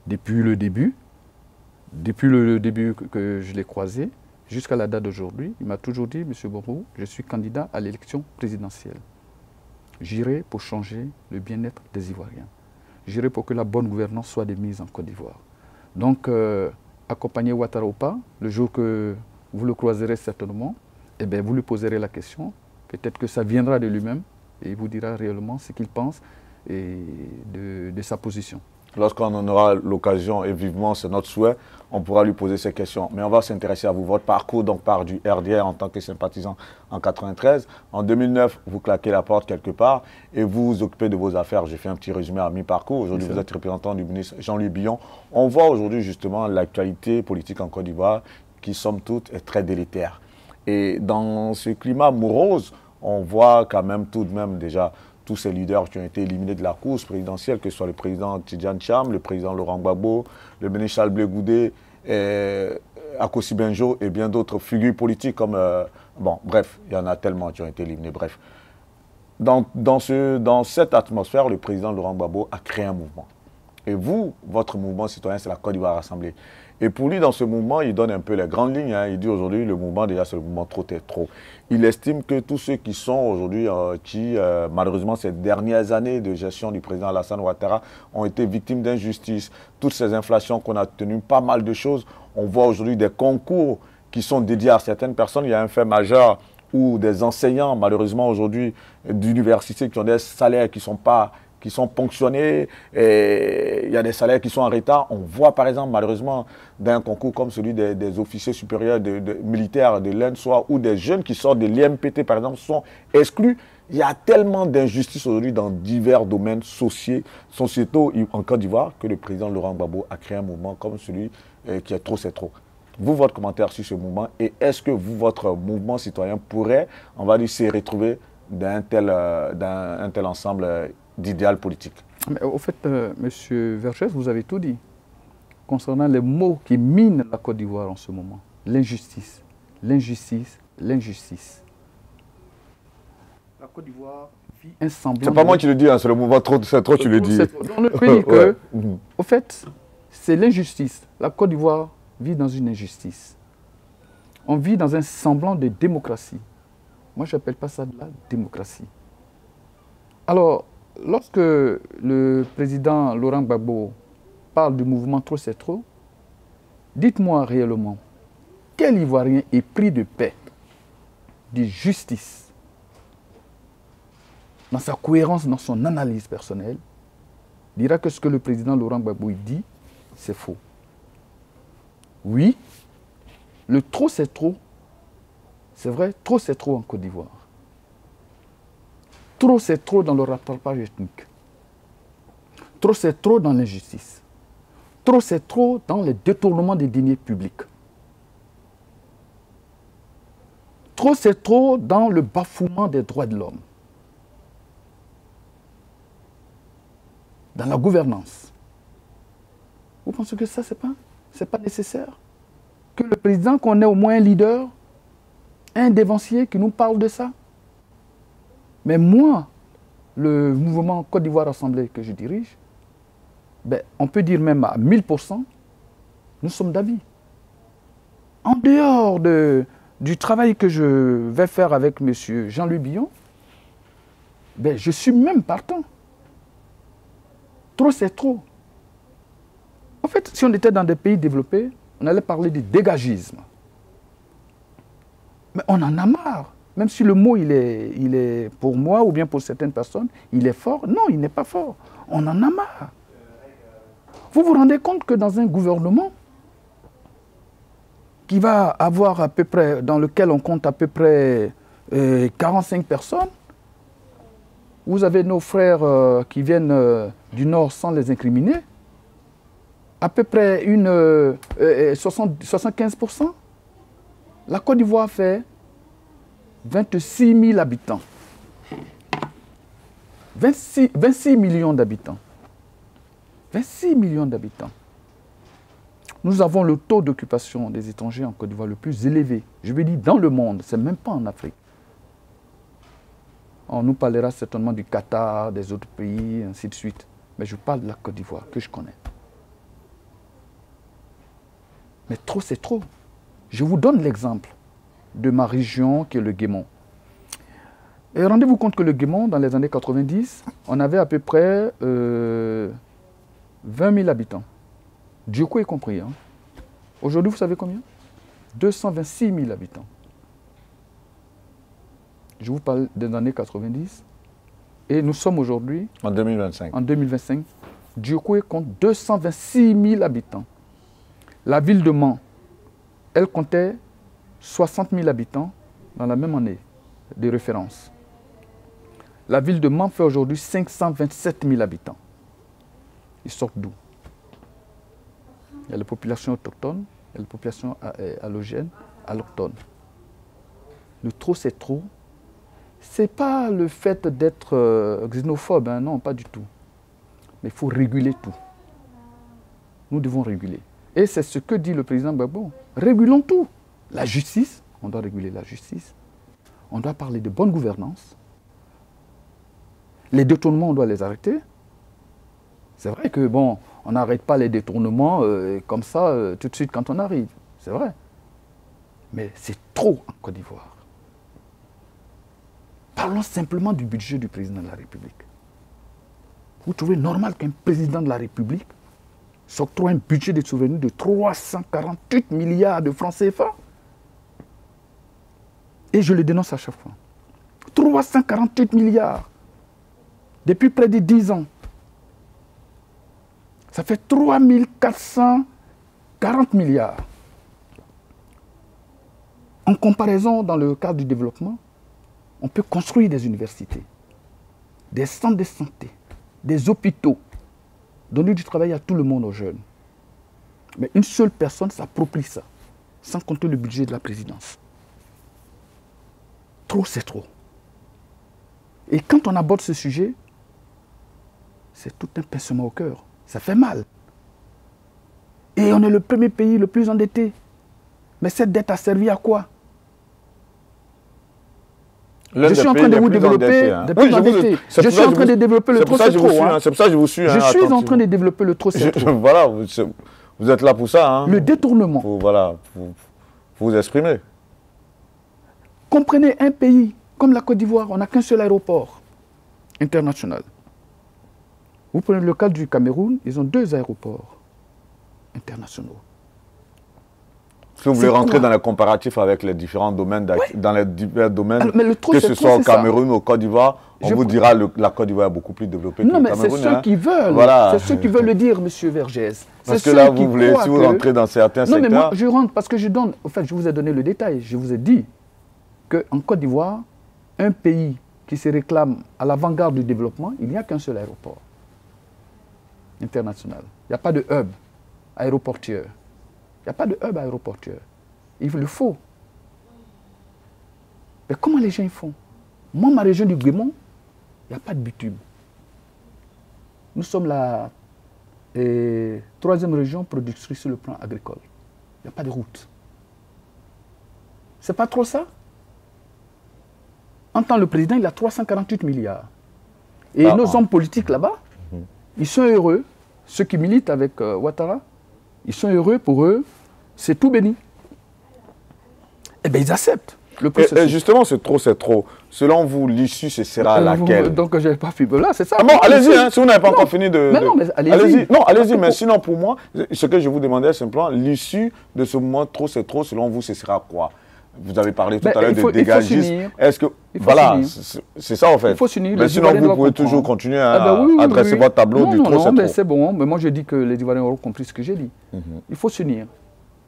depuis le début que je l'ai croisé, jusqu'à la date d'aujourd'hui. Il m'a toujours dit, M. Borou, je suis candidat à l'élection présidentielle. J'irai pour changer le bien-être des Ivoiriens. J'irai pour que la bonne gouvernance soit démise en Côte d'Ivoire. Donc, accompagner Ouattara ou pas, le jour que vous le croiserez certainement, eh bien, vous lui poserez la question. Peut-être que ça viendra de lui-même et il vous dira réellement ce qu'il pense et de sa position. Lorsqu'on en aura l'occasion, et vivement, c'est notre souhait, on pourra lui poser ces questions. Mais on va s'intéresser à vous. Votre parcours donc part du RDR en tant que sympathisant en 93. En 2009, vous claquez la porte quelque part et vous vous occupez de vos affaires. J'ai fait un petit résumé à mi-parcours. Aujourd'hui, vous êtes représentant du ministre Jean-Luc Bion. On voit aujourd'hui justement l'actualité politique en Côte d'Ivoire qui, somme toute, est très délétère. Et dans ce climat morose, on voit quand même tout de même déjà tous ces leaders qui ont été éliminés de la course présidentielle, que ce soit le président Tidjane Cham, le président Laurent Gbagbo, le ministre Charles Blé Goudé, Akossi Benjo et bien d'autres figures politiques comme... bon, bref, il y en a tellement qui ont été éliminés, bref. dans cette atmosphère, le président Laurent Gbagbo a créé un mouvement. Et vous, votre mouvement citoyen, c'est la Côte d'Ivoire Assemblée. Et pour lui, dans ce mouvement, il donne un peu les grandes lignes. Hein. Il dit aujourd'hui, le mouvement, déjà, c'est le mouvement trop est trop. Il estime que tous ceux qui sont aujourd'hui, malheureusement, ces dernières années de gestion du président Alassane Ouattara, ont été victimes d'injustice. Toutes ces inflations qu'on a tenues, pas mal de choses. On voit aujourd'hui des concours qui sont dédiés à certaines personnes. Il y a un fait majeur où des enseignants, malheureusement, aujourd'hui, d'université, qui ont des salaires qui sont ponctionnés, et il y a des salaires qui sont en retard. On voit par exemple malheureusement d'un concours comme celui des officiers supérieurs militaires de l'ENSOA ou des jeunes qui sortent de l'IMPT par exemple sont exclus. Il y a tellement d'injustices aujourd'hui dans divers domaines sociétaux en Côte d'Ivoire que le président Laurent Gbagbo a créé un mouvement comme celui qui est trop c'est trop. Vous, votre commentaire sur ce mouvement, et est-ce que vous, votre mouvement citoyen pourrait, on va dire, se retrouver d'un tel ensemble d'idéal politique? Mais au fait, M. Vergès, vous avez tout dit concernant les mots qui minent la Côte d'Ivoire en ce moment. L'injustice, l'injustice, l'injustice. La Côte d'Ivoire vit un semblant... C'est pas moi qui le dis, hein, c'est le mouvement c'est trop tu le dis. Dans le pays que, au fait, c'est l'injustice. La Côte d'Ivoire vit dans une injustice. On vit dans un semblant de démocratie. Moi, je n'appelle pas ça de la démocratie. Alors, lorsque le président Laurent Gbagbo parle du mouvement Trop c'est trop, dites-moi réellement, quel Ivoirien épris de paix, de justice, dans sa cohérence, dans son analyse personnelle, dira que ce que le président Laurent Gbagbo dit, c'est faux. Oui, le trop c'est trop, c'est vrai, trop c'est trop en Côte d'Ivoire. Trop c'est trop dans le rattrapage ethnique. Trop c'est trop dans l'injustice. Trop c'est trop dans les détournements des deniers publics. Trop c'est trop dans le bafouement des droits de l'homme. Dans la gouvernance. Vous pensez que ça, c'est pas nécessaire? Que le président, qu'on ait au moins un leader, un dévancier qui nous parle de ça? Mais moi, le mouvement Côte d'Ivoire Assemblée que je dirige, ben, on peut dire même à 1000%, nous sommes d'avis. En dehors du travail que je vais faire avec M. Jean-Louis Billon, ben, je suis même partant. Trop, c'est trop. En fait, si on était dans des pays développés, on allait parler de dégagisme. Mais on en a marre. Même si le mot, il est pour moi ou bien pour certaines personnes, il est fort. Non, il n'est pas fort. On en a marre. Vous vous rendez compte que dans un gouvernement qui va avoir à peu près, dans lequel on compte à peu près 45 personnes, vous avez nos frères qui viennent du Nord sans les incriminer, à peu près 75%. La Côte d'Ivoire fait 26 000 habitants. 26 millions d'habitants. 26 millions d'habitants. Nous avons le taux d'occupation des étrangers en Côte d'Ivoire le plus élevé. Je veux dire dans le monde, ce n'est même pas en Afrique. On nous parlera certainement du Qatar, des autres pays, ainsi de suite. Mais je parle de la Côte d'Ivoire, que je connais. Mais trop, c'est trop. Je vous donne l'exemple de ma région qui est le Guémont. Et rendez-vous compte que le Guémont, dans les années 90, on avait à peu près 20 000 habitants. Djoko est compris. Hein. Aujourd'hui, vous savez combien? 226 000 habitants. Je vous parle des années 90. Et nous sommes aujourd'hui... En 2025. En 2025. Djoko compte 226 000 habitants. La ville de Mans, elle comptait 60 000 habitants dans la même année de référence. La ville de Mans fait aujourd'hui 527 000 habitants. Ils sortent d'où? Il y a les populations autochtones, il y a les populations allogènes, allochtones. Le trop, c'est trop. Ce n'est pas le fait d'être xénophobe, hein, non, pas du tout. Mais il faut réguler tout. Nous devons réguler. Et c'est ce que dit le président Gbagbo. Régulons tout. La justice, on doit réguler la justice. On doit parler de bonne gouvernance. Les détournements, on doit les arrêter. C'est vrai que, bon, on n'arrête pas les détournements comme ça tout de suite quand on arrive. C'est vrai. Mais c'est trop en Côte d'Ivoire. Parlons simplement du budget du président de la République. Vous trouvez normal qu'un président de la République s'octroie un budget de souveraineté de 348 milliards de francs CFA? Et je le dénonce à chaque fois. 348 milliards depuis près de 10 ans. Ça fait 3440 milliards. En comparaison, dans le cadre du développement, on peut construire des universités, des centres de santé, des hôpitaux, donner du travail à tout le monde, aux jeunes. Mais une seule personne s'approprie ça, sans compter le budget de la présidence. Trop, c'est trop. Et quand on aborde ce sujet, c'est tout un pincement au cœur. Ça fait mal. Et on est le premier pays le plus endetté. Mais cette dette a servi à quoi? Je suis en train de vous développer. Je suis en train de développer le trop c'est trop. C'est pour ça que je vous suis. Je suis en train de développer le trop c'est trop. Voilà, vous êtes là pour ça. Hein. Le détournement. Voilà, pour vous exprimer. Comprenez un pays comme la Côte d'Ivoire, on n'a qu'un seul aéroport international. Vous prenez le cas du Cameroun, ils ont 2 aéroports internationaux. Si vous voulez rentrer dans les comparatifs avec les différents domaines, dans les divers domaines, que ce soit au Cameroun ou au Côte d'Ivoire, on vous dira que la Côte d'Ivoire est beaucoup plus développée que le Cameroun. Non, mais c'est ceux qui veulent. Voilà. C'est ceux qui veulent le dire, M. Vergès. Parce que là, vous voulez, si vous rentrez dans certains secteurs... Non, mais moi, je rentre parce que je donne... En fait, je vous ai donné le détail. Je vous ai dit qu'en Côte d'Ivoire, un pays qui se réclame à l'avant-garde du développement, il n'y a qu'un seul aéroport international. Il n'y a pas de hub aéroportuaire. Il n'y a pas de hub aéroportuaire. Il le faut. Mais comment les gens font? Moi, ma région du Guémon, il n'y a pas de bitume. Nous sommes la 3e région productrice sur le plan agricole. Il n'y a pas de route. C'est pas trop ça? En tant que le président, il a 348 milliards. Et nos hommes politiques là-bas, ils sont heureux. Ceux qui militent avec Ouattara, ils sont heureux, pour eux, c'est tout béni. Eh bien, ils acceptent le processus. Et justement, c'est trop. Selon vous, l'issue, ce sera laquelle? Donc, je n'ai pas fini. Là, c'est ça. Ah bon, allez-y, hein, si vous n'avez pas encore fini de... Mais non, mais allez-y. Non, allez-y, mais sinon, pour moi, ce que je vous demandais, simplement, l'issue de ce moment, c'est trop, selon vous, ce sera quoi? Vous avez parlé tout à l'heure de dégagisme. Est-ce que... Voilà, c'est ça, en fait. Il faut s'unir. Mais sinon, vous pouvez toujours continuer à adresser votre tableau du trop, c'est trop. Non, mais c'est bon. Mais moi, je dis que les Ivoiriens auront compris ce que j'ai dit. Il faut s'unir.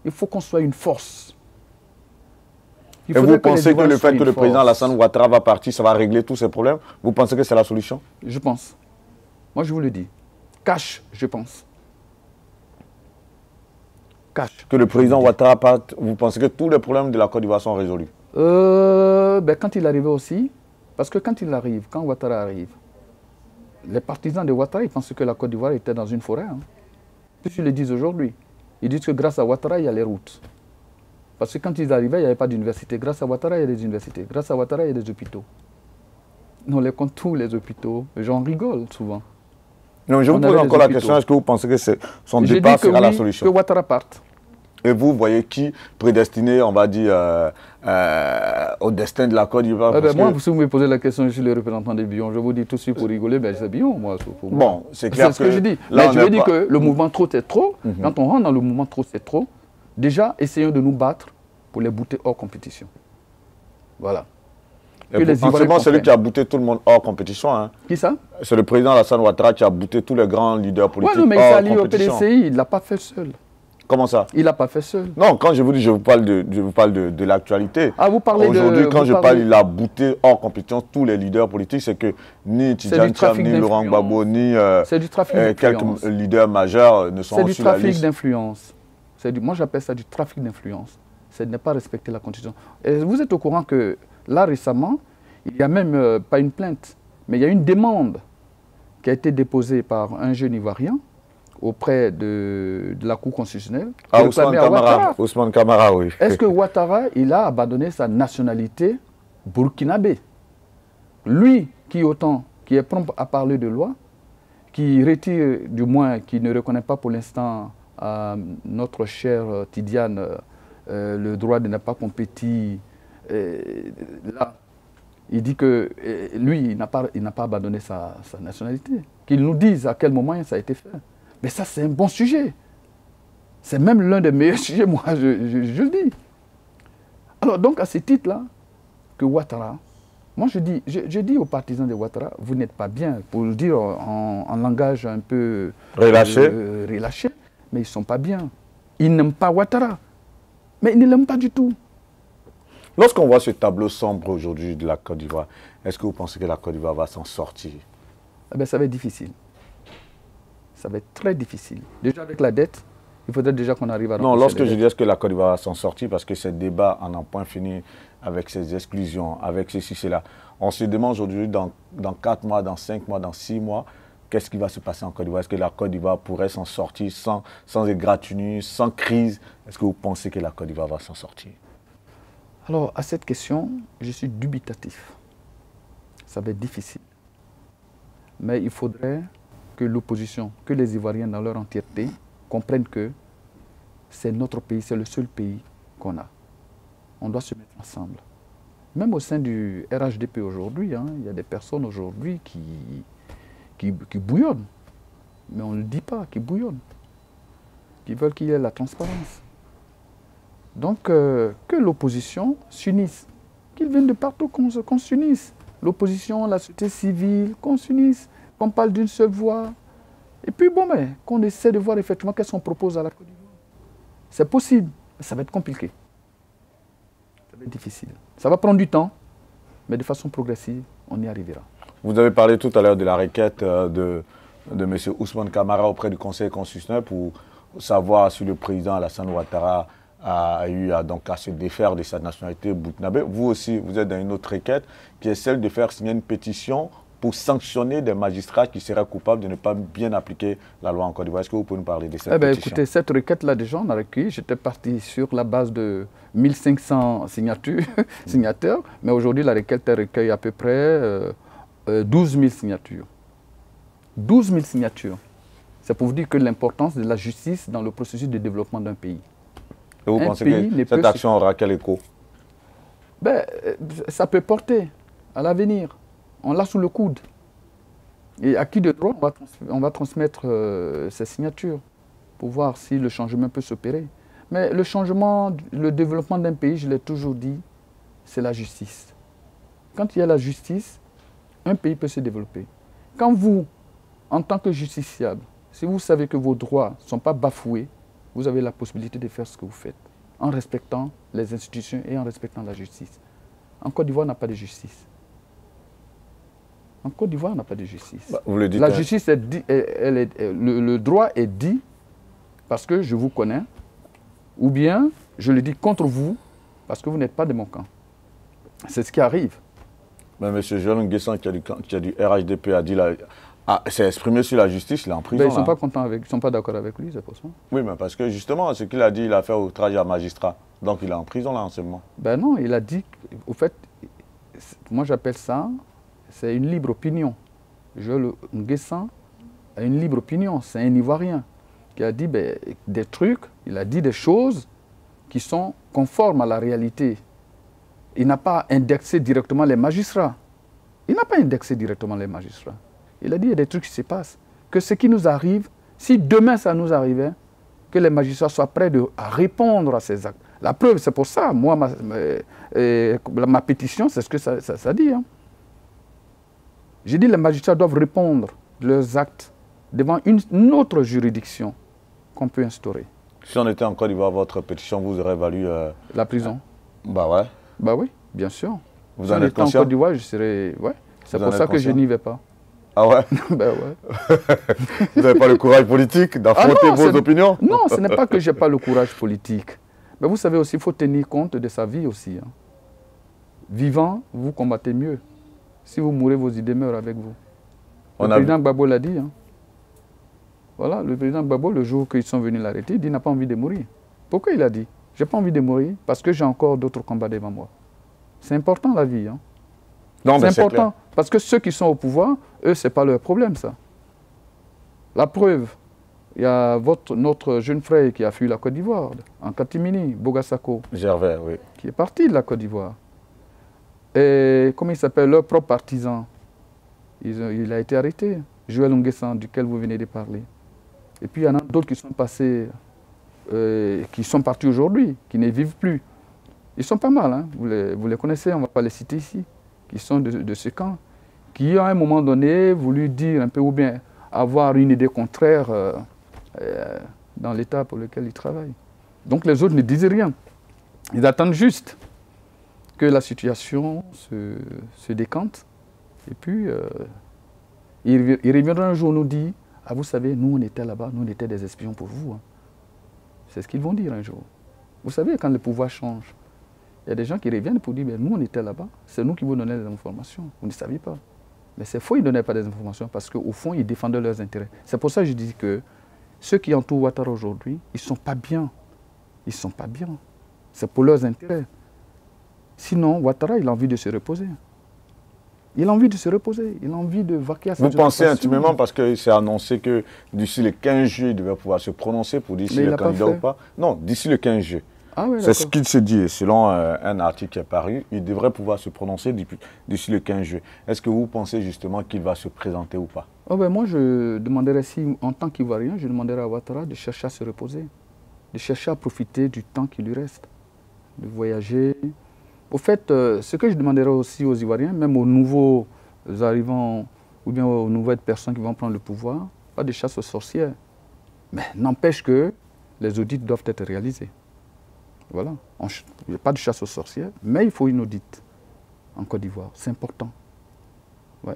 Il faut qu'on soit une force. Et vous pensez que le fait que le président Alassane Ouattara va partir, ça va régler tous ces problèmes? Vous pensez que c'est la solution? Je pense. Moi, je vous le dis. Cash, je pense. Cash. Que le président Ouattara parte, vous pensez que tous les problèmes de la Côte d'Ivoire sont résolus? Quand il arrivait aussi, parce que quand Ouattara arrive, les partisans de Ouattara, ils pensaient que la Côte d'Ivoire était dans une forêt. Hein. Ils le disent aujourd'hui. Ils disent que grâce à Ouattara, il y a les routes. Parce que quand ils arrivaient, il n'y avait pas d'université. Grâce à Ouattara, il y a des universités. Grâce à Ouattara, il y a des hôpitaux. On les compte tous, les hôpitaux. Les gens rigolent souvent. Non, je vous pose encore la question, est-ce que vous pensez que son départ sera la solution? Que Ouattara parte. Et vous voyez qui prédestiné, on va dire, au destin de la Côte d'Ivoire? Moi, si vous me posez la question, je suis le représentant des Bions. Je vous dis tout de suite pour rigoler, ben c'est Bion, moi. Bon, c'est clair. C'est ce que je dis. Mais je veux dire que le mouvement trop, c'est trop. Quand on rentre dans le mouvement trop, c'est trop, déjà, essayons de nous battre pour les bouter hors compétition. Voilà. Forcément, c'est lui qui a bouté tout le monde hors compétition. Hein. Qui ça? C'est le président Alassane Ouattara qui a bouté tous les grands leaders politiques hors compétition. Oui, mais il s'est allié au PDCI, il ne l'a pas fait seul. Comment ça? Il n'a pas fait seul. Non, quand je vous dis, je vous parle de l'actualité. Ah, vous parlez aujourd'hui, quand je parle, il a bouté hors compétition tous les leaders politiques. C'est que ni Tidjane Thiam, ni Laurent Gbagbo, ni quelques leaders majeurs ne sont sur la liste. C'est du trafic d'influence. Moi, j'appelle ça du trafic d'influence. Ce n'est pas respecter la Constitution. Et vous êtes au courant que là, récemment, il n'y a même pas une plainte, mais il y a une demande qui a été déposée par un jeune Ivoirien auprès de la Cour constitutionnelle. Ousmane Camara, oui. Est-ce que Ouattara, il a abandonné sa nationalité burkinabé? Lui, qui autant qui est prompt à parler de loi, qui retire, du moins, qui ne reconnaît pas pour l'instant à notre chère Tidiane le droit de ne pas compétir. Là, il dit que lui, il n'a pas abandonné sa nationalité. Qu'il nous dise à quel moment ça a été fait. Mais ça, c'est un bon sujet. C'est même l'un des meilleurs sujets, moi, je le dis. Alors, donc, à ce titre-là, que Ouattara, moi, je dis aux partisans de Ouattara, vous n'êtes pas bien, pour le dire en langage un peu relâché, mais ils ne sont pas bien. Ils n'aiment pas Ouattara, mais ils ne l'aiment pas du tout. Lorsqu'on voit ce tableau sombre aujourd'hui de la Côte d'Ivoire, est-ce que vous pensez que la Côte d'Ivoire va s'en sortir? Eh bien, ça va être difficile. Ça va être très difficile. Déjà avec la dette, il faudrait déjà qu'on arrive à... Non, lorsque je dis est-ce que la Côte d'Ivoire va s'en sortir, parce que ce débat en un point fini avec ces exclusions, avec ceci, cela. On se demande aujourd'hui, dans 4 mois, dans 5 mois, dans 6 mois, qu'est-ce qui va se passer en Côte d'Ivoire? Est-ce que la Côte d'Ivoire pourrait s'en sortir sans égratignure, sans crise? Est-ce que vous pensez que la Côte d'Ivoire va s'en sortir? Alors, à cette question, je suis dubitatif. Ça va être difficile. Mais il faudrait que l'opposition, que les Ivoiriens dans leur entièreté, comprennent que c'est notre pays, c'est le seul pays qu'on a. On doit se mettre ensemble. Même au sein du RHDP aujourd'hui, il y a des personnes aujourd'hui qui bouillonnent. Mais on ne le dit pas, qui bouillonnent. Qui veulent qu'il y ait la transparence. Donc, que l'opposition s'unisse. Qu'ils viennent de partout, qu'on s'unisse. L'opposition, la société civile, qu'on s'unisse. Qu'on parle d'une seule voix. Et puis, bon, mais qu'on essaie de voir effectivement qu'est-ce qu'on propose à la Côte d'Ivoire. C'est possible, mais ça va être compliqué. Ça va être difficile. Ça va prendre du temps, mais de façon progressive, on y arrivera. Vous avez parlé tout à l'heure de la requête de M. Ousmane Camara auprès du Conseil constitutionnel pour savoir si le président Alassane Ouattara a eu à se défaire de sa nationalité burkinabé. Vous aussi, vous êtes dans une autre requête qui est celle de faire signer une pétition pour sanctionner des magistrats qui seraient coupables de ne pas bien appliquer la loi en Côte d'Ivoire. Est-ce que vous pouvez nous parler de cette pétition? Écoutez, cette requête-là, déjà, on a recueilli. J'étais parti sur la base de 1500 signateurs, mais aujourd'hui, la requête recueille à peu près 12 000 signatures. 12 000 signatures. C'est pour vous dire que l'importance de la justice dans le processus de développement d'un pays. Et vous pensez que cette action aura quel écho? Ça peut porter à l'avenir. On l'a sous le coude. Et à qui de droit, on va transmettre ces signatures pour voir si le changement peut s'opérer. Mais le changement, le développement d'un pays, je l'ai toujours dit, c'est la justice. Quand il y a la justice, un pays peut se développer. Quand vous, en tant que justiciable, si vous savez que vos droits ne sont pas bafoués, vous avez la possibilité de faire ce que vous faites, en respectant les institutions et en respectant la justice. En Côte d'Ivoire, on n'a pas de justice. En Côte d'Ivoire, on n'a pas de justice. Vous le dites, la justice, le droit est dit parce que je vous connais, ou bien je le dis contre vous parce que vous n'êtes pas de mon camp. C'est ce qui arrive. Mais M. Jérôme Guessan, qui a du RHDP, s'est exprimé sur la justice, il est en prison. Ils ne sont pas contents avec, ils ne sont pas d'accord avec lui, c'est pour ça. Oui, mais parce que justement, ce qu'il a dit, il a fait outrage à magistrat. Donc il est en prison là en ce moment. Ben non, il a dit, au fait, moi j'appelle ça, c'est une libre opinion. Nguessan a une libre opinion, c'est un Ivoirien qui a dit des trucs, il a dit des choses qui sont conformes à la réalité. Il n'a pas indexé directement les magistrats. Il n'a pas indexé directement les magistrats. Il a dit qu'il y a des trucs qui se passent. Que ce qui nous arrive, si demain ça nous arrivait, que les magistrats soient prêts à répondre à ces actes. La preuve, c'est pour ça, moi, ma pétition, c'est ce que ça dit. J'ai dit que les magistrats doivent répondre de leurs actes devant une autre juridiction qu'on peut instaurer. Si on était en Côte d'Ivoire, votre pétition vous aurait valu... La prison. Bah ouais. Bah oui, bien sûr. Vous si en on êtes était en conscient? Côte d'Ivoire, je serais... Ouais. C'est pour ça que je n'y vais pas. Ah ouais? Ben ouais. Vous n'avez pas le courage politique d'affronter vos opinions? Non, ce n'est pas que je n'ai pas le courage politique. Mais vous savez aussi, il faut tenir compte de sa vie aussi. Vivant, vous combattez mieux. Si vous mourrez, vos idées meurent avec vous. Le président Gbagbo l'a dit. Voilà, le président Gbagbo, le jour qu'ils sont venus l'arrêter, il dit qu'il n'a pas envie de mourir. Pourquoi il a dit? Je n'ai pas envie de mourir parce que j'ai encore d'autres combats devant moi. C'est important la vie. C'est important. Parce que ceux qui sont au pouvoir, eux, ce n'est pas leur problème, ça. La preuve, il y a notre jeune frère qui a fui la Côte d'Ivoire, en catimini, Bogassako. Gervais, oui. Qui est parti de la Côte d'Ivoire. Et comment il s'appelle, leur propre partisan, il a été arrêté. Joël Nguessan, duquel vous venez de parler. Et puis il y en a d'autres qui sont passés, qui sont partis aujourd'hui, qui ne vivent plus. Ils sont pas mal, hein. Vous les connaissez, on ne va pas les citer ici, qui sont de ce camp, qui à un moment donné voulu dire un peu ou bien avoir une idée contraire dans l'État pour lequel ils travaillent. Donc les autres ne disent rien. Ils attendent juste que la situation se décante. Et puis, ils reviendront un jour nous dire, ah vous savez, nous on était là-bas, nous on était des espions pour vous. Hein. C'est ce qu'ils vont dire un jour. Vous savez, quand le pouvoir change, il y a des gens qui reviennent pour dire, nous on était là-bas, c'est nous qui vous donnons les informations, vous ne saviez pas. Mais c'est faux, ils ne donnaient pas des informations parce qu'au fond, ils défendaient leurs intérêts. C'est pour ça que je dis que ceux qui entourent Ouattara aujourd'hui, ils ne sont pas bien. Ils ne sont pas bien. C'est pour leurs intérêts. Sinon, Ouattara, il a envie de se reposer. Il a envie de se reposer. Il a envie de vaquer à sa Vous pensez intimement, parce qu'il s'est annoncé que d'ici le 15 juillet, il devait pouvoir se prononcer pour dire s'il est candidat ou pas. Non, d'ici le 15 juillet. Ah oui, c'est ce qu'il se dit. Selon un article qui est paru, il devrait pouvoir se prononcer d'ici le 15 juillet. Est-ce que vous pensez justement qu'il va se présenter ou pas? Oh ben moi, je demanderais, si, en tant qu'Ivoirien, je demanderais à Ouattara de chercher à se reposer, de chercher à profiter du temps qui lui reste, de voyager. Au fait, ce que je demanderais aussi aux Ivoiriens, même aux nouveaux arrivants ou bien aux nouvelles personnes qui vont prendre le pouvoir, pas de chasse aux sorcières. Mais n'empêche que les audits doivent être réalisés. Voilà. Il n'y a pas de chasse aux sorcières, mais il faut une audit en Côte d'Ivoire. C'est important. Ouais.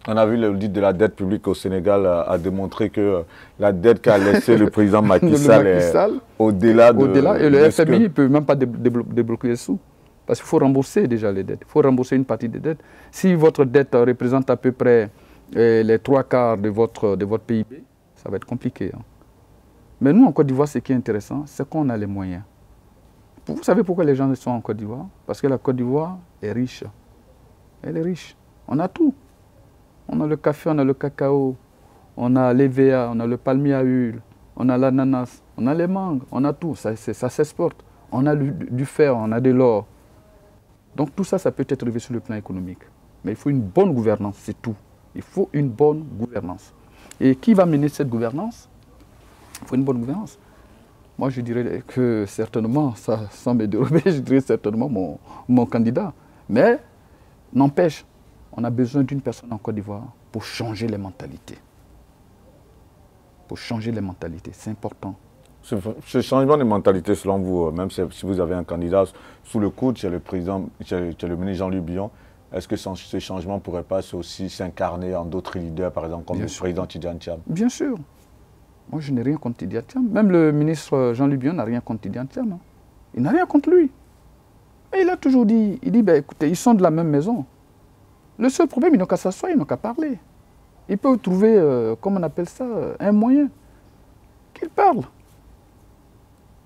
On a vu l'audit de la dette publique au Sénégal a démontré que la dette qu'a laissé le président Macky Sall est au-delà de... Au-delà, et le FMI ne peut même pas débloquer les sous. Parce qu'il faut rembourser déjà les dettes. Il faut rembourser une partie des dettes. Si votre dette représente à peu près les 3/4 de votre PIB, ça va être compliqué. Hein. Mais nous, en Côte d'Ivoire, ce qui est intéressant, c'est qu'on a les moyens. Vous savez pourquoi les gens sont en Côte d'Ivoire? Parce que la Côte d'Ivoire est riche. Elle est riche. On a tout. On a le café, on a le cacao, on a l'EVA, on a le palmier à huile, on a l'ananas, on a les mangues, on a tout. Ça s'exporte. On a du fer, on a de l'or. Donc tout ça, ça peut être revu sur le plan économique. Mais il faut une bonne gouvernance, c'est tout. Il faut une bonne gouvernance. Et qui va mener cette gouvernance? Il faut une bonne gouvernance. Moi, je dirais que certainement, sans me dérober, je dirais certainement mon candidat. Mais, n'empêche, on a besoin d'une personne en Côte d'Ivoire pour changer les mentalités. Pour changer les mentalités, c'est important. Ce changement de mentalité, selon vous, même si vous avez un candidat sous le coude, chez le président, chez le ministre Jean-Louis Billon, est-ce que ce changement ne pourrait pas aussi s'incarner en d'autres leaders, par exemple, comme le président Tidjane Thiam? Bien sûr. Moi, je n'ai rien contre Tidjane Thiam. Même le ministre Jean-Louis Billon n'a rien contre Tidjane Thiam. Hein. Il n'a rien contre lui. Et il a toujours dit, ben, écoutez, ils sont de la même maison. Le seul problème, ils n'ont qu'à s'asseoir, ils n'ont qu'à parler. Ils peuvent trouver, comment on appelle ça, un moyen. Qu'ils parlent.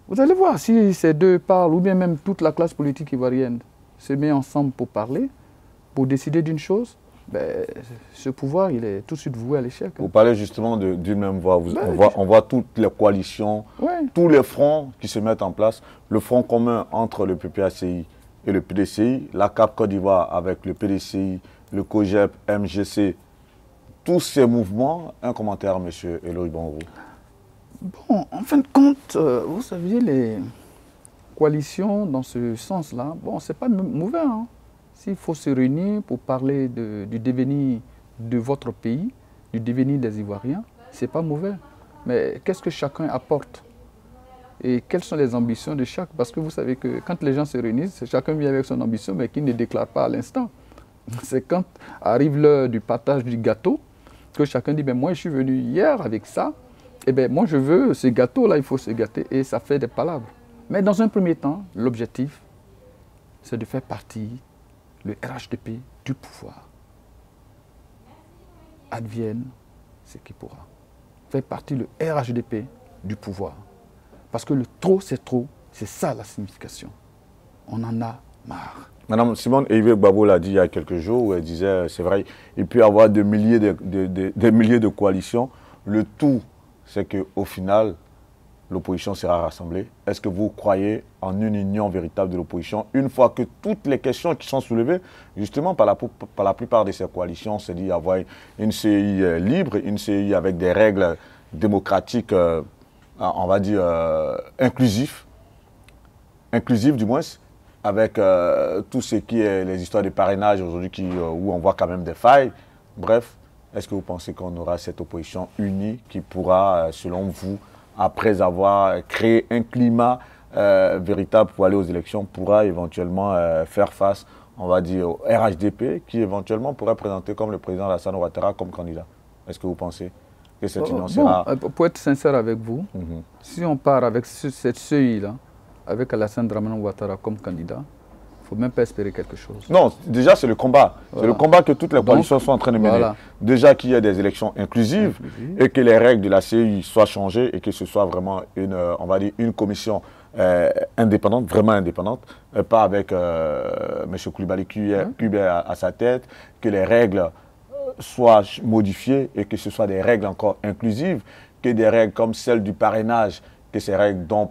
Vous allez voir, si ces deux parlent, ou bien même toute la classe politique ivoirienne se met ensemble pour parler, pour décider d'une chose, ben, ce pouvoir, il est tout de suite voué à l'échec. Vous parlez justement d'une même voix. On voit toutes les coalitions, tous les fronts qui se mettent en place. Le front commun entre le PPACI et le PDCI, la CAP Côte d'Ivoire avec le PDCI, le COGEP, MGC, tous ces mouvements. Un commentaire, M. Eloy Bongo. Bon, en fin de compte, vous savez, les coalitions dans ce sens-là, bon, c'est pas mauvais. Hein. S'il faut se réunir pour parler du devenir de votre pays, du devenir des Ivoiriens, c'est pas mauvais. Mais qu'est-ce que chacun apporte? Et quelles sont les ambitions de chaque? Parce que vous savez que quand les gens se réunissent, chacun vient avec son ambition, mais qui ne déclare pas à l'instant. C'est quand arrive l'heure du partage du gâteau que chacun dit, ben moi je suis venu hier avec ça, et ben moi je veux ce gâteau-là, il faut se gâter, et ça fait des palabres. Mais dans un premier temps, l'objectif, c'est de faire partie, le RHDP, du pouvoir. Advienne ce qui pourra. Faire partie, le RHDP, du pouvoir. Parce que le trop, c'est ça la signification. On en a marre. Madame Simone Eivie Gbagbo l'a dit il y a quelques jours, où elle disait, c'est vrai, il peut y avoir des milliers de coalitions. Le tout, c'est qu'au final, l'opposition sera rassemblée. Est-ce que vous croyez en une union véritable de l'opposition une fois que toutes les questions qui sont soulevées, justement par la plupart de ces coalitions, c'est d'y avoir une CI libre, une CI avec des règles démocratiques, on va dire, inclusives du moins, avec tout ce qui est les histoires de parrainage aujourd'hui où on voit quand même des failles. Bref, est-ce que vous pensez qu'on aura cette opposition unie qui pourra, selon vous, après avoir créé un climat véritable pour aller aux élections, pourra éventuellement faire face, on va dire, au RHDP, qui éventuellement pourrait présenter comme le président Alassane Ouattara comme candidat? Est-ce que vous pensez que cette union sera... Pour être sincère avec vous, si on part avec cette CI-là, avec Alassane Dramane Ouattara comme candidat, il ne faut même pas espérer quelque chose. Non, déjà c'est le combat. Voilà. C'est le combat que toutes les coalitions sont en train de mener. Voilà. Déjà qu'il y ait des élections inclusives et que les règles de la CI soient changées et que ce soit vraiment on va dire une commission indépendante, vraiment indépendante, pas avec M. Koulibaly Kubert à sa tête, que les règles soient modifiées et que ce soit des règles encore inclusives, que des règles comme celle du parrainage, que ces règles dont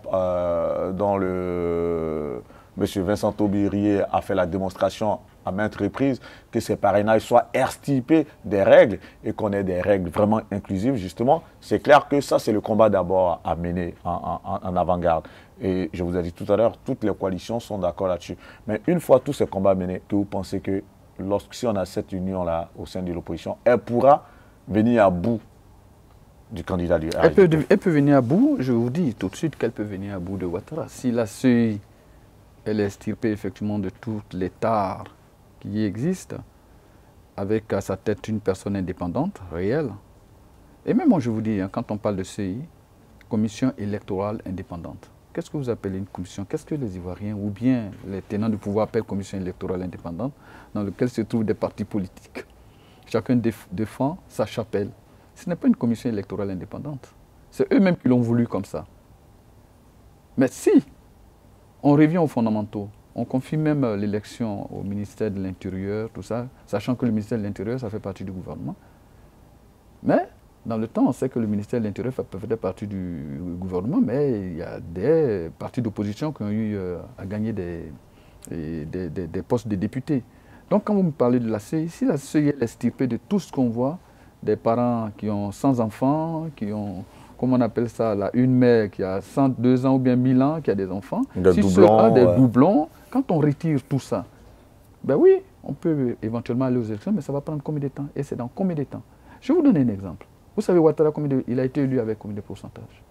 M. Vincent Aubirier a fait la démonstration à maintes reprises, que ces parrainages soient extirpés des règles et qu'on ait des règles vraiment inclusives, justement. C'est clair que ça, c'est le combat d'abord à mener en avant-garde. Et je vous ai dit tout à l'heure, toutes les coalitions sont d'accord là-dessus. Mais une fois tous ces combats menés, que vous pensez que si on a cette union-là au sein de l'opposition, elle pourra venir à bout du candidat du RHDP? Elle peut venir à bout, je vous dis tout de suite qu'elle peut venir à bout de Ouattara. Si la CEI, elle est extirpée effectivement de toutes les tares qui existent, avec à sa tête une personne indépendante, réelle. Et même moi je vous dis, quand on parle de CEI, commission électorale indépendante. Qu'est-ce que vous appelez une commission? Qu'est-ce que les Ivoiriens ou bien les tenants du pouvoir appellent commission électorale indépendante, dans laquelle se trouvent des partis politiques? Chacun défend sa chapelle. Ce n'est pas une commission électorale indépendante. C'est eux-mêmes qui l'ont voulu comme ça. Mais si on revient aux fondamentaux, on confie même l'élection au ministère de l'Intérieur, tout ça, sachant que le ministère de l'Intérieur, ça fait partie du gouvernement. Mais dans le temps, on sait que le ministère de l'Intérieur fait partie du gouvernement, mais il y a des partis d'opposition qui ont eu à gagner des postes de députés. Donc quand vous me parlez de la CEI, si la CEI est extirpée de tout ce qu'on voit, des parents qui ont 100 enfants, qui ont, comment on appelle ça, là, une mère qui a 102 ans ou bien 1000 ans, qui a des enfants. Des doublons. Des doublons. Quand on retire tout ça, ben oui, on peut éventuellement aller aux élections, mais ça va prendre combien de temps? Et c'est dans combien de temps? Je vais vous donner un exemple. Vous savez, Ouattara, il a été élu avec combien de pourcentage?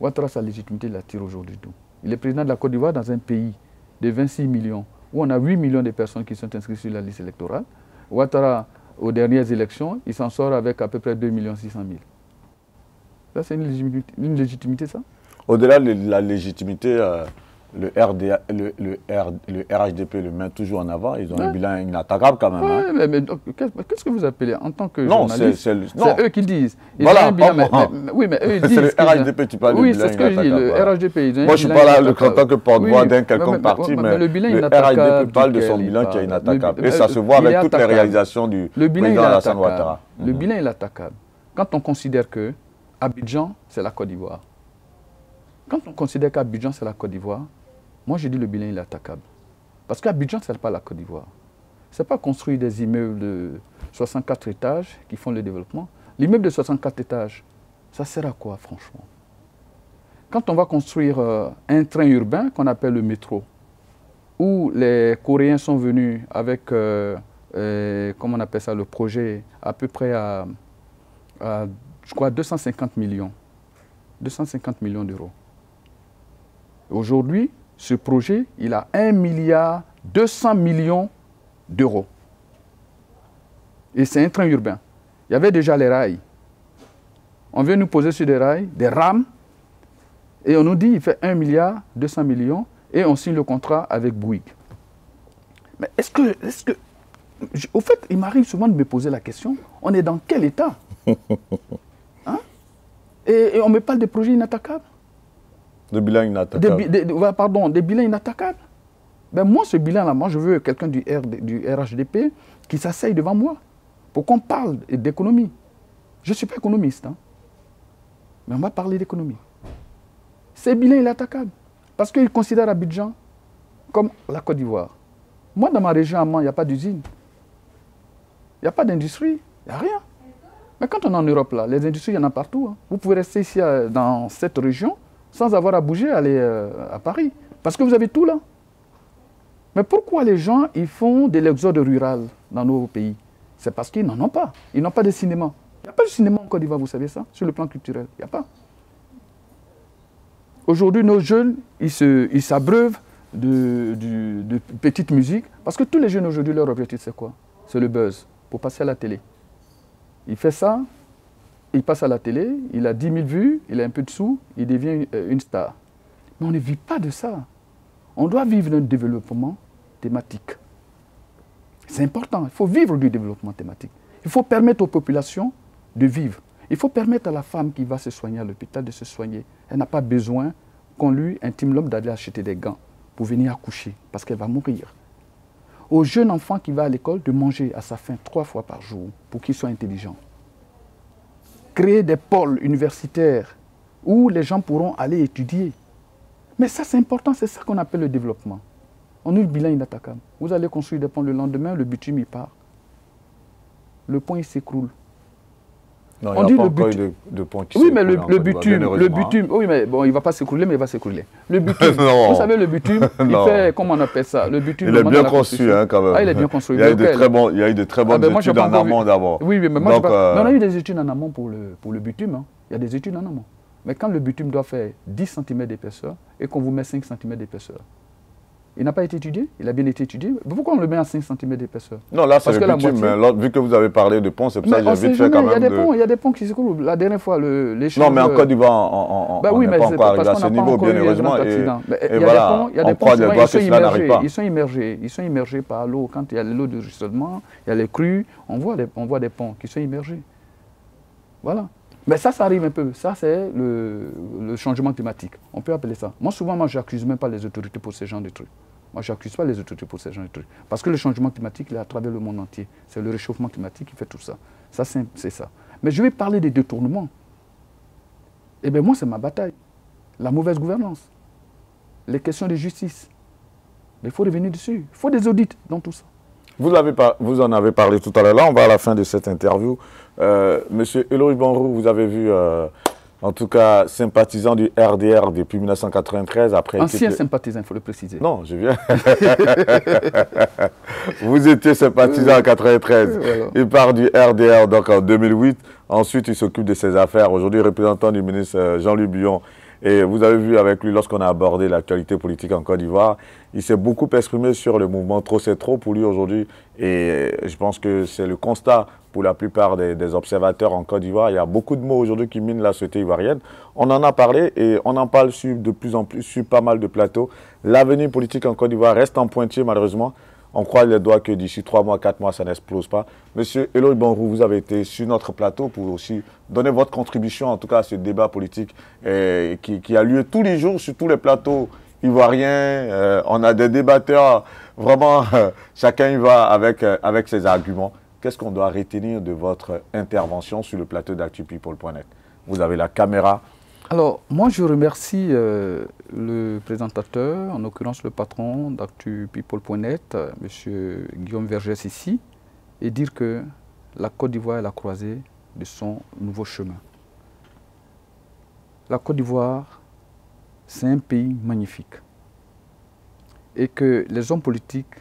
Ouattara, sa légitimité, il la tire aujourd'hui d'où? Il est président de la Côte d'Ivoire dans un pays de 26 millions, où on a 8 millions de personnes qui sont inscrites sur la liste électorale. Ouattara, aux dernières élections, il s'en sort avec à peu près 2 600 000. Ça, c'est une légitimité, ça? Au-delà de la légitimité, le RHDP le met toujours en avant. Ils ont un bilan inattaquable quand même. Ouais, mais qu'est-ce que vous appelez en tant que journaliste? C'est eux qui disent. Ils ont un bilan, oui, mais eux ils disent. C'est le RHDP qui parle de bilan inattaquable. Oui, c'est ce que je dis. Le RHDP, ils ont moi, je ne suis pas là en tant que porte-voix d'un quelconque parti, mais le RHDP parle de son bilan qui est inattaquable. Et ça se voit avec toutes les réalisations du président Alassane Ouattara. Le bilan est inattaquable. Quand on considère que Abidjan, c'est la Côte d'Ivoire. Quand on considère qu'Abidjan, c'est la Côte d'Ivoire, moi, je dis le bilan est attaquable. Parce qu'Abidjan, ce n'est pas la Côte d'Ivoire. Ce n'est pas construire des immeubles de 64 étages qui font le développement. L'immeuble de 64 étages, ça sert à quoi, franchement? Quand on va construire un train urbain qu'on appelle le métro, où les Coréens sont venus avec, comment on appelle ça, le projet, à peu près à je crois, 250 millions. 250 millions d'euros. Aujourd'hui, ce projet, il a 1 milliard 200 millions d'euros. Et c'est un train urbain. Il y avait déjà les rails. On vient nous poser sur des rails, des rames, et on nous dit qu'il fait 1 milliard 200 millions, et on signe le contrat avec Bouygues. Mais est-ce que... Au fait, il m'arrive souvent de me poser la question, on est dans quel état? Hein? Et on me parle des projets inattaquables. De bilan inattaquable. Pardon, des bilans inattaquables. Ben moi, ce bilan-là, moi, je veux quelqu'un du RHDP qui s'asseye devant moi pour qu'on parle d'économie. Je ne suis pas économiste, hein, mais on va parler d'économie. Ce bilan, il est attaquable. Parce qu'il considère Abidjan comme la Côte d'Ivoire. Moi, dans ma région, il n'y a pas d'usine. Il n'y a pas d'industrie. Il n'y a rien. Mais quand on est en Europe, là, les industries, il y en a partout. Hein. Vous pouvez rester ici, dans cette région, sans avoir à bouger, aller à Paris. Parce que vous avez tout là. Mais pourquoi les gens ils font de l'exode rural dans nos pays? C'est parce qu'ils n'en ont pas. Ils n'ont pas de cinéma. Il n'y a pas de cinéma en Côte d'Ivoire, vous savez ça, sur le plan culturel. Il n'y a pas. Aujourd'hui, nos jeunes, ils s'abreuvent de petite musique. Parce que tous les jeunes aujourd'hui, leur objectif, c'est quoi? C'est le buzz, pour passer à la télé. Il fait ça, il passe à la télé, il a 10 000 vues, il a un peu de sous, il devient une star. Mais on ne vit pas de ça. On doit vivre d'un développement thématique. C'est important, il faut vivre du développement thématique. Il faut permettre aux populations de vivre. Il faut permettre à la femme qui va se soigner à l'hôpital de se soigner. Elle n'a pas besoin qu'on lui intime l'homme d'aller acheter des gants pour venir accoucher, parce qu'elle va mourir. Au jeune enfant qui va à l'école de manger à sa faim 3 fois par jour pour qu'il soit intelligent. Créer des pôles universitaires où les gens pourront aller étudier. Mais ça, c'est important, c'est ça qu'on appelle le développement. On a le bilan inattaquable. Vous allez construire des ponts le lendemain, le bitume, il part. Le pont, il s'écroule. Non, il n'y a pas encore eu de pont qui oui, mais le bitume, oui, mais bon, il ne va pas s'écrouler, mais il va s'écrouler. Le bitume, vous savez, le bitume, il fait, comment on appelle ça? Le bitume, il est bien construit, hein, quand même. Ah, il est bien construit. Il y a eu de très bonnes études en amont d'abord. Oui, mais moi, on a eu des études en amont pour le bitume. Hein. Il y a des études en amont. Mais quand le bitume doit faire 10 cm d'épaisseur et qu'on vous met 5 cm d'épaisseur, il n'a pas été étudié, il a bien été étudié. Pourquoi on le met à 5 cm d'épaisseur? Non, là, c'est le bitume. Mais vu que vous avez parlé de pont, c'est pour ça que j'ai vite fait quand même. Il y a des ponts qui s'écroulent. La dernière fois, l'échange... Non, mais en Côte d'Ivoire, on n'est pas encore arrivé à ce niveau, bien heureusement. Et voilà, on croise les doigts que cela n'arrive pas. Ils sont immergés par l'eau. Quand il y a l'eau de ruissellement, il y a les crues, on voit des ponts qui sont immergés. Voilà. Mais ça arrive un peu. Ça, c'est le changement climatique. On peut appeler ça. Moi, souvent, je n'accuse même pas les autorités pour ce genre de trucs. Moi, je n'accuse pas les autorités pour ce genre de trucs. Parce que le changement climatique, il est à travers le monde entier. C'est le réchauffement climatique qui fait tout ça. Ça, c'est ça. Mais je vais parler des détournements. Eh bien, moi, c'est ma bataille. La mauvaise gouvernance. Les questions de justice. Mais il faut revenir dessus. Il faut des audits dans tout ça. Vous en avez parlé tout à l'heure. Là, on va à la fin de cette interview. Monsieur Eloy Bonrou, vous avez vu, en tout cas, sympathisant du RDR depuis 1993. Ancien sympathisant, il faut le préciser. Non, je viens. Vous étiez sympathisant en 1993. Voilà. Il part du RDR donc en 2008. Ensuite, il s'occupe de ses affaires. Aujourd'hui, représentant du ministre Jean-Louis Billon. Et vous avez vu avec lui, lorsqu'on a abordé l'actualité politique en Côte d'Ivoire, il s'est beaucoup exprimé sur le mouvement Trop c'est trop pour lui aujourd'hui. Et je pense que c'est le constat pour la plupart des observateurs en Côte d'Ivoire. Il y a beaucoup de mots aujourd'hui qui minent la société ivoirienne. On en a parlé et on en parle de plus en plus sur pas mal de plateaux. L'avenir politique en Côte d'Ivoire reste en pointillé malheureusement. On croise les doigts que d'ici 3 mois, 4 mois, ça n'explose pas. Monsieur Eloy Bonrou, vous avez été sur notre plateau pour aussi donner votre contribution, en tout cas à ce débat politique qui a lieu tous les jours sur tous les plateaux ivoiriens. On a des débatteurs, vraiment, chacun y va avec ses arguments. Qu'est-ce qu'on doit retenir de votre intervention sur le plateau d'ActuPeople.net? Vous avez la caméra. Alors, moi, je remercie le présentateur, en l'occurrence le patron d'ActuPeople.net, M. Guillaume Vergès ici, et dire que la Côte d'Ivoire est à la croisée de son nouveau chemin. La Côte d'Ivoire, c'est un pays magnifique. Et que les hommes politiques,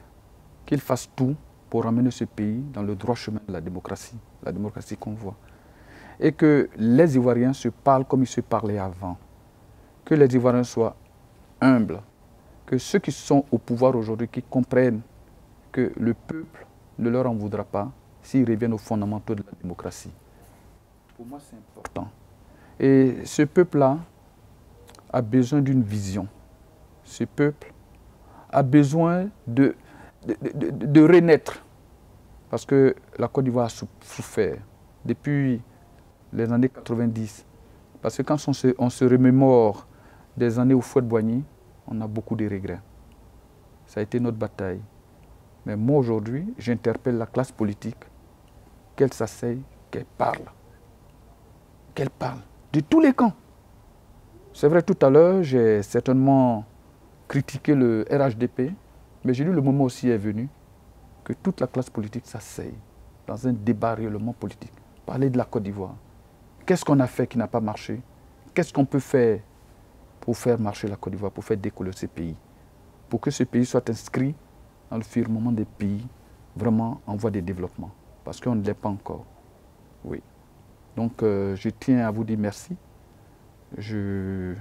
qu'ils fassent tout pour ramener ce pays dans le droit chemin de la démocratie qu'on voit. Et que les Ivoiriens se parlent comme ils se parlaient avant. Que les Ivoiriens soient humbles. Que ceux qui sont au pouvoir aujourd'hui, qui comprennent que le peuple ne leur en voudra pas s'ils reviennent aux fondamentaux de la démocratie. Pour moi, c'est important. Et ce peuple-là a besoin d'une vision. Ce peuple a besoin de renaître. Parce que la Côte d'Ivoire a souffert depuis les années 90. Parce que quand on se remémore des années au Fouet-Boigny, on a beaucoup de regrets. Ça a été notre bataille. Mais moi, aujourd'hui, j'interpelle la classe politique, qu'elle s'asseye, qu'elle parle. Qu'elle parle. De tous les camps. C'est vrai, tout à l'heure, j'ai certainement critiqué le RHDP, mais j'ai dit le moment aussi est venu que toute la classe politique s'asseye dans un débat réellement politique. Parler de la Côte d'Ivoire. Qu'est-ce qu'on a fait qui n'a pas marché? Qu'est-ce qu'on peut faire pour faire marcher la Côte d'Ivoire, pour faire décoller ce pays? Pour que ce pays soit inscrit dans le firmament des pays vraiment en voie de développement. Parce qu'on ne l'est pas encore. Oui. Donc, je tiens à vous dire merci. Je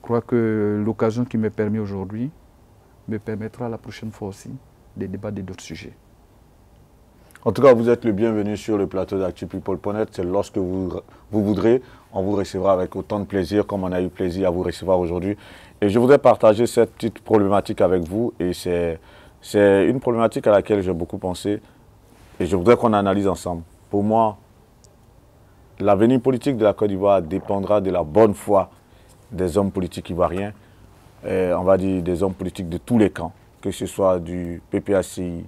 crois que l'occasion qui m'est permise aujourd'hui me permettra la prochaine fois aussi de débattre d'autres sujets. En tout cas, vous êtes le bienvenu sur le plateau d'ActuPeople.net. C'est lorsque vous voudrez, on vous recevra avec autant de plaisir comme on a eu plaisir à vous recevoir aujourd'hui. Et je voudrais partager cette petite problématique avec vous. Et c'est une problématique à laquelle j'ai beaucoup pensé. Et je voudrais qu'on analyse ensemble. Pour moi, l'avenir politique de la Côte d'Ivoire dépendra de la bonne foi des hommes politiques ivoiriens. On va dire des hommes politiques de tous les camps, que ce soit du PPACI,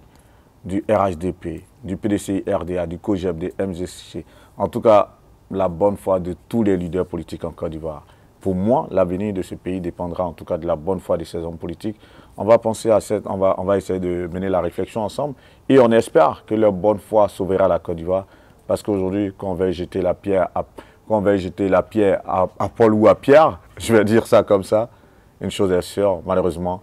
du RHDP, du PDCI-RDA, du COGEP, des MGC. En tout cas, la bonne foi de tous les leaders politiques en Côte d'Ivoire. Pour moi, l'avenir de ce pays dépendra en tout cas de la bonne foi de ces hommes politiques. On va penser à on va essayer de mener la réflexion ensemble et on espère que leur bonne foi sauvera la Côte d'Ivoire. Parce qu'aujourd'hui, quand on va jeter la pierre à Paul ou à Pierre, je vais dire ça comme ça, une chose est sûre, malheureusement,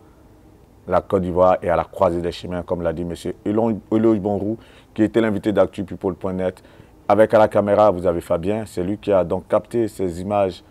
la Côte d'Ivoire est à la croisée des chemins, comme l'a dit M. Eloy Bonrou, qui était l'invité d'ActuPeople.net. Avec à la caméra, vous avez Fabien, c'est lui qui a donc capté ces images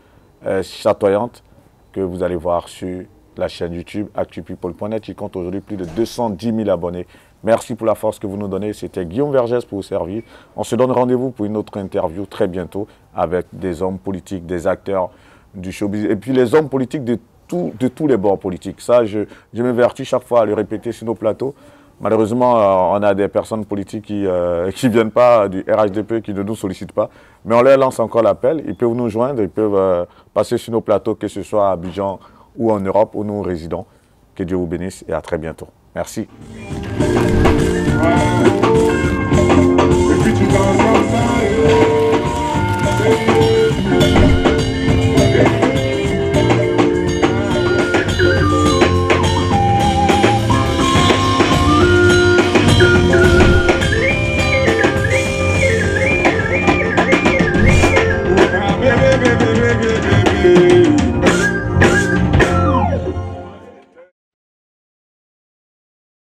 chatoyantes que vous allez voir sur la chaîne YouTube ActuPeople.net, qui compte aujourd'hui plus de 210 000 abonnés. Merci pour la force que vous nous donnez. C'était Guillaume Vergès pour vous servir. On se donne rendez-vous pour une autre interview très bientôt avec des hommes politiques, des acteurs du showbiz et puis les hommes politiques de tous les bords politiques. Ça, je m'évertue chaque fois à le répéter sur nos plateaux. Malheureusement, on a des personnes politiques qui ne viennent pas du RHDP, qui ne nous sollicitent pas. Mais on leur lance encore l'appel. Ils peuvent nous joindre, ils peuvent passer sur nos plateaux, que ce soit à Abidjan ou en Europe, où nous résidons. Que Dieu vous bénisse et à très bientôt. Merci.